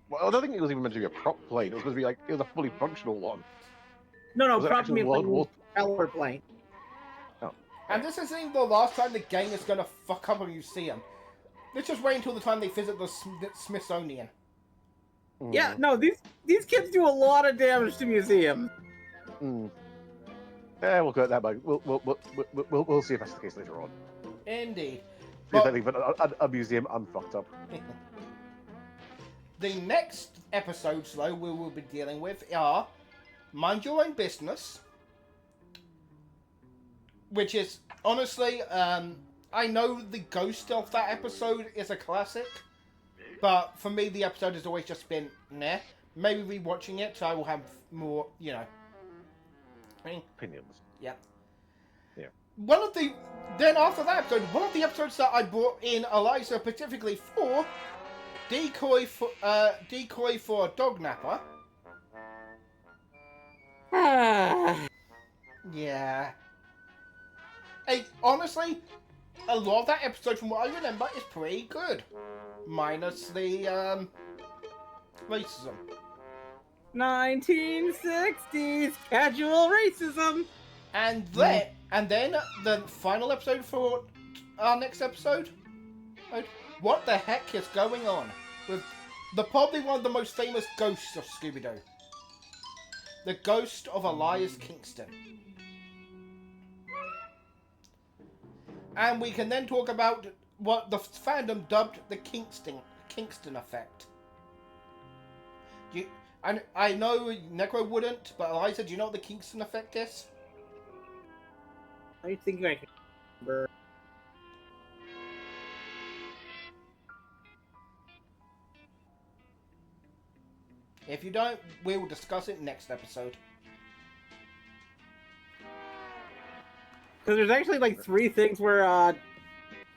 S3: Well, I don't think it was even meant to be a prop plane. It was supposed to be like, it was a fully functional one.
S2: No,
S3: Was it
S2: prop
S3: actual
S2: plane, propeller plane.
S3: Oh.
S1: And this isn't the last time the gang is gonna fuck up a museum. Let's just wait until the time they visit the Smithsonian.
S3: Mm.
S2: Yeah, no, these kids do a lot of damage to museums.
S3: Mm. Yeah, we'll cut that back. We'll see if that's the case later on.
S1: Indeed.
S3: See if they leave a museum unfucked up.
S1: The next episodes, though, we will be dealing with are Mind Your Own Business, which is, honestly, I know the ghost of that episode is a classic, but for me, the episode has always just been, meh. Maybe rewatching it, so I will have more,
S3: Opinions.
S1: Yeah.
S3: Yeah.
S1: Then after that episode, one of the episodes that I brought in Eliza specifically for Decoy for a Dog Napper. Yeah. Hey, honestly, a lot of that episode, from what I remember, is pretty good. Minus the, racism.
S2: 1960s casual racism.
S1: And then the final episode for our next episode. What the heck is going on with probably one of the most famous ghosts of Scooby-Doo? The ghost of Elias Kingston. And we can then talk about what the fandom dubbed the Kingston effect. I know Necro wouldn't, but Eliza, do you know what the Kingston effect is?
S2: I think I can remember.
S1: If you don't, we will discuss it next episode.
S2: Because there's actually like 3 things where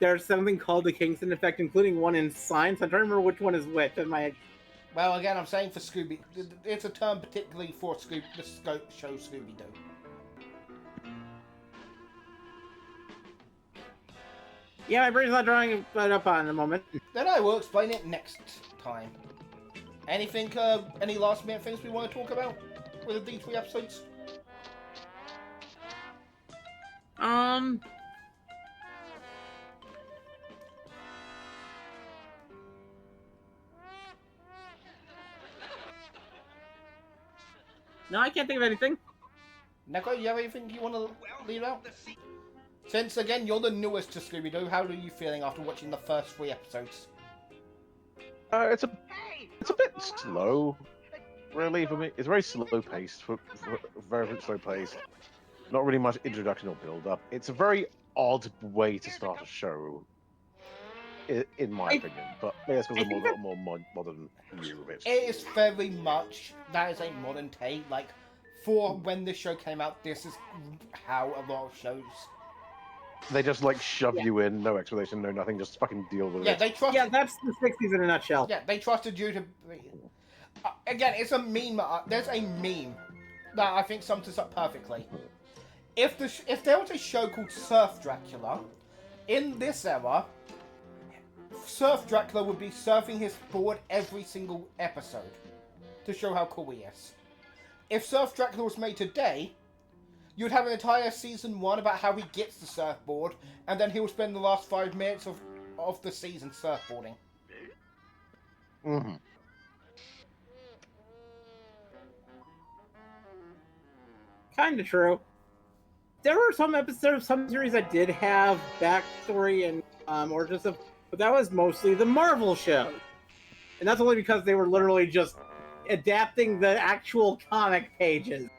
S2: there's something called the Kingston effect, including one in science. I'm trying to remember which one is which.
S1: Well, again, I'm saying for Scooby, it's a term particularly for the show Scooby-Doo.
S2: Yeah, my brain's not drawing it up on the moment.
S1: Then I will explain it next time. Anything, any last minute things we want to talk about with these 3 episodes?
S2: No, I can't think of anything.
S1: Neko, you have anything you want to leave out? Since, again, you're the newest to Scooby Doo, how are you feeling after watching the first 3 episodes?
S3: It's a bit slow, really, for me. It's very slow paced, very slow paced. Not really much introduction or build up. It's a very odd way to start a show, in my opinion. But maybe that's because I'm more modern view of it.
S1: It is very much, that is a modern take. Like, for when this show came out, this is how a lot of shows.
S3: They just like shove you in, no explanation, no nothing, just fucking deal with it.
S1: They trusted.
S2: Yeah, that's the 60s in a nutshell.
S1: Yeah, they trusted you to. Again, it's a meme. There's a meme that I think sums this up perfectly. If there was a show called Surf Dracula, in this era, Surf Dracula would be surfing his board every single episode to show how cool he is. If Surf Dracula was made today, you'd have an entire season 1 about how he gets the surfboard, and then he'll spend the last 5 minutes of the season surfboarding.
S3: Mm-hmm.
S2: Kind of true. There were some episodes, some series that did have backstory and origin stuff, but that was mostly the Marvel shows. And that's only because they were literally just adapting the actual comic pages.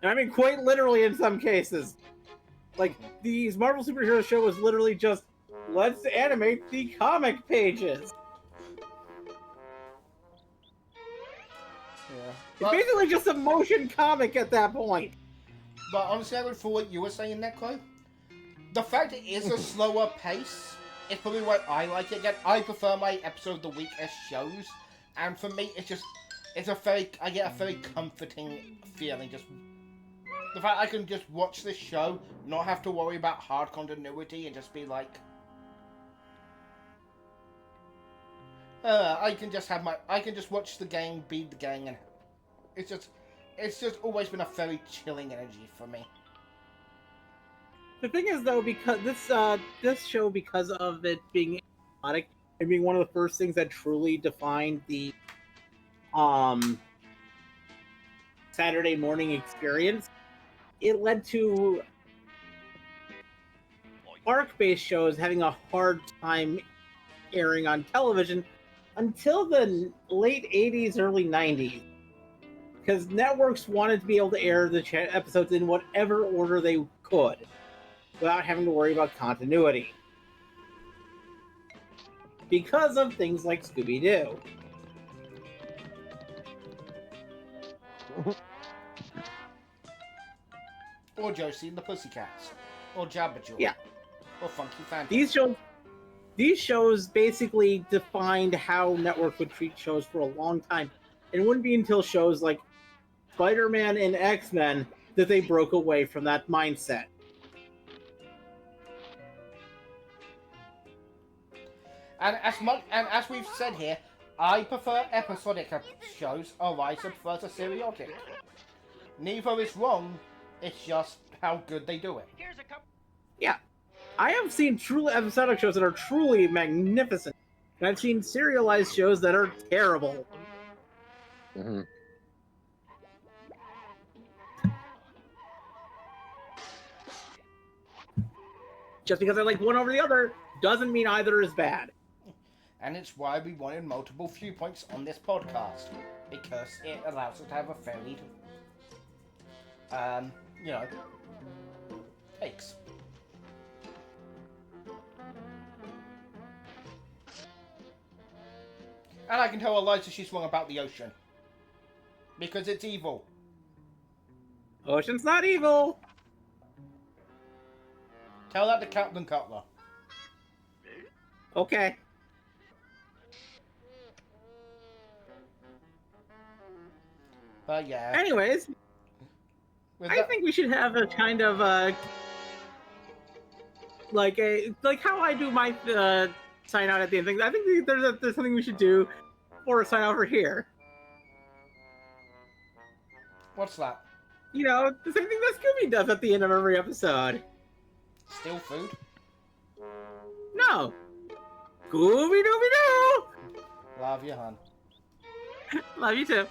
S2: And I mean quite literally in some cases. Like, these Marvel superhero show was literally just, let's animate the comic pages.
S1: Yeah.
S2: It's basically just a motion comic at that point.
S1: But honestly, I would for what you were saying, Necro. The fact it is a slower pace is probably why I like it. Again, I prefer my episode of the week as shows, and for me, I get a very comforting feeling. Just the fact I can just watch this show, not have to worry about hard continuity, and just be like, I can just watch the gang, be the gang, and it's just always been a very chilling energy for me.
S2: The thing is, though, because this show, because of it being episodic and being one of the first things that truly defined the Saturday morning experience, it led to arc-based shows having a hard time airing on television until the late 80s, early 90s. Because networks wanted to be able to air the episodes in whatever order they could, without having to worry about continuity. Because of things like Scooby Doo.
S1: Or Josie and the Pussycats. Or Jabba Joy.
S2: Yeah.
S1: Or Funky Phantom.
S2: These shows basically defined how networks would treat shows for a long time. And it wouldn't be until shows like Spider-Man and X-Men that they broke away from that mindset.
S1: And as we've said here, I prefer episodic shows, I prefer to seriatic. Neither is wrong, it's just how good they do it.
S2: Yeah. I have seen truly episodic shows that are truly magnificent. And I've seen serialized shows that are terrible.
S3: Mm-hmm.
S2: Just because I like one over the other doesn't mean either is bad.
S1: And it's why we wanted multiple viewpoints on this podcast. Because it allows us to have a varied, takes. And I can tell Eliza she's wrong about the ocean. Because it's evil.
S2: Ocean's not evil.
S1: Tell that to Captain Cutler.
S2: Okay.
S1: But yeah.
S2: Anyways, I think we should have a kind of like how I do my sign out at the end thing. I think there's something we should do for a sign out over here.
S1: What's that?
S2: You know, the same thing that Scooby does at the end of every episode.
S1: Steal food?
S2: No. Scooby Dooby Doo!
S1: Love you, hon.
S2: Love you too.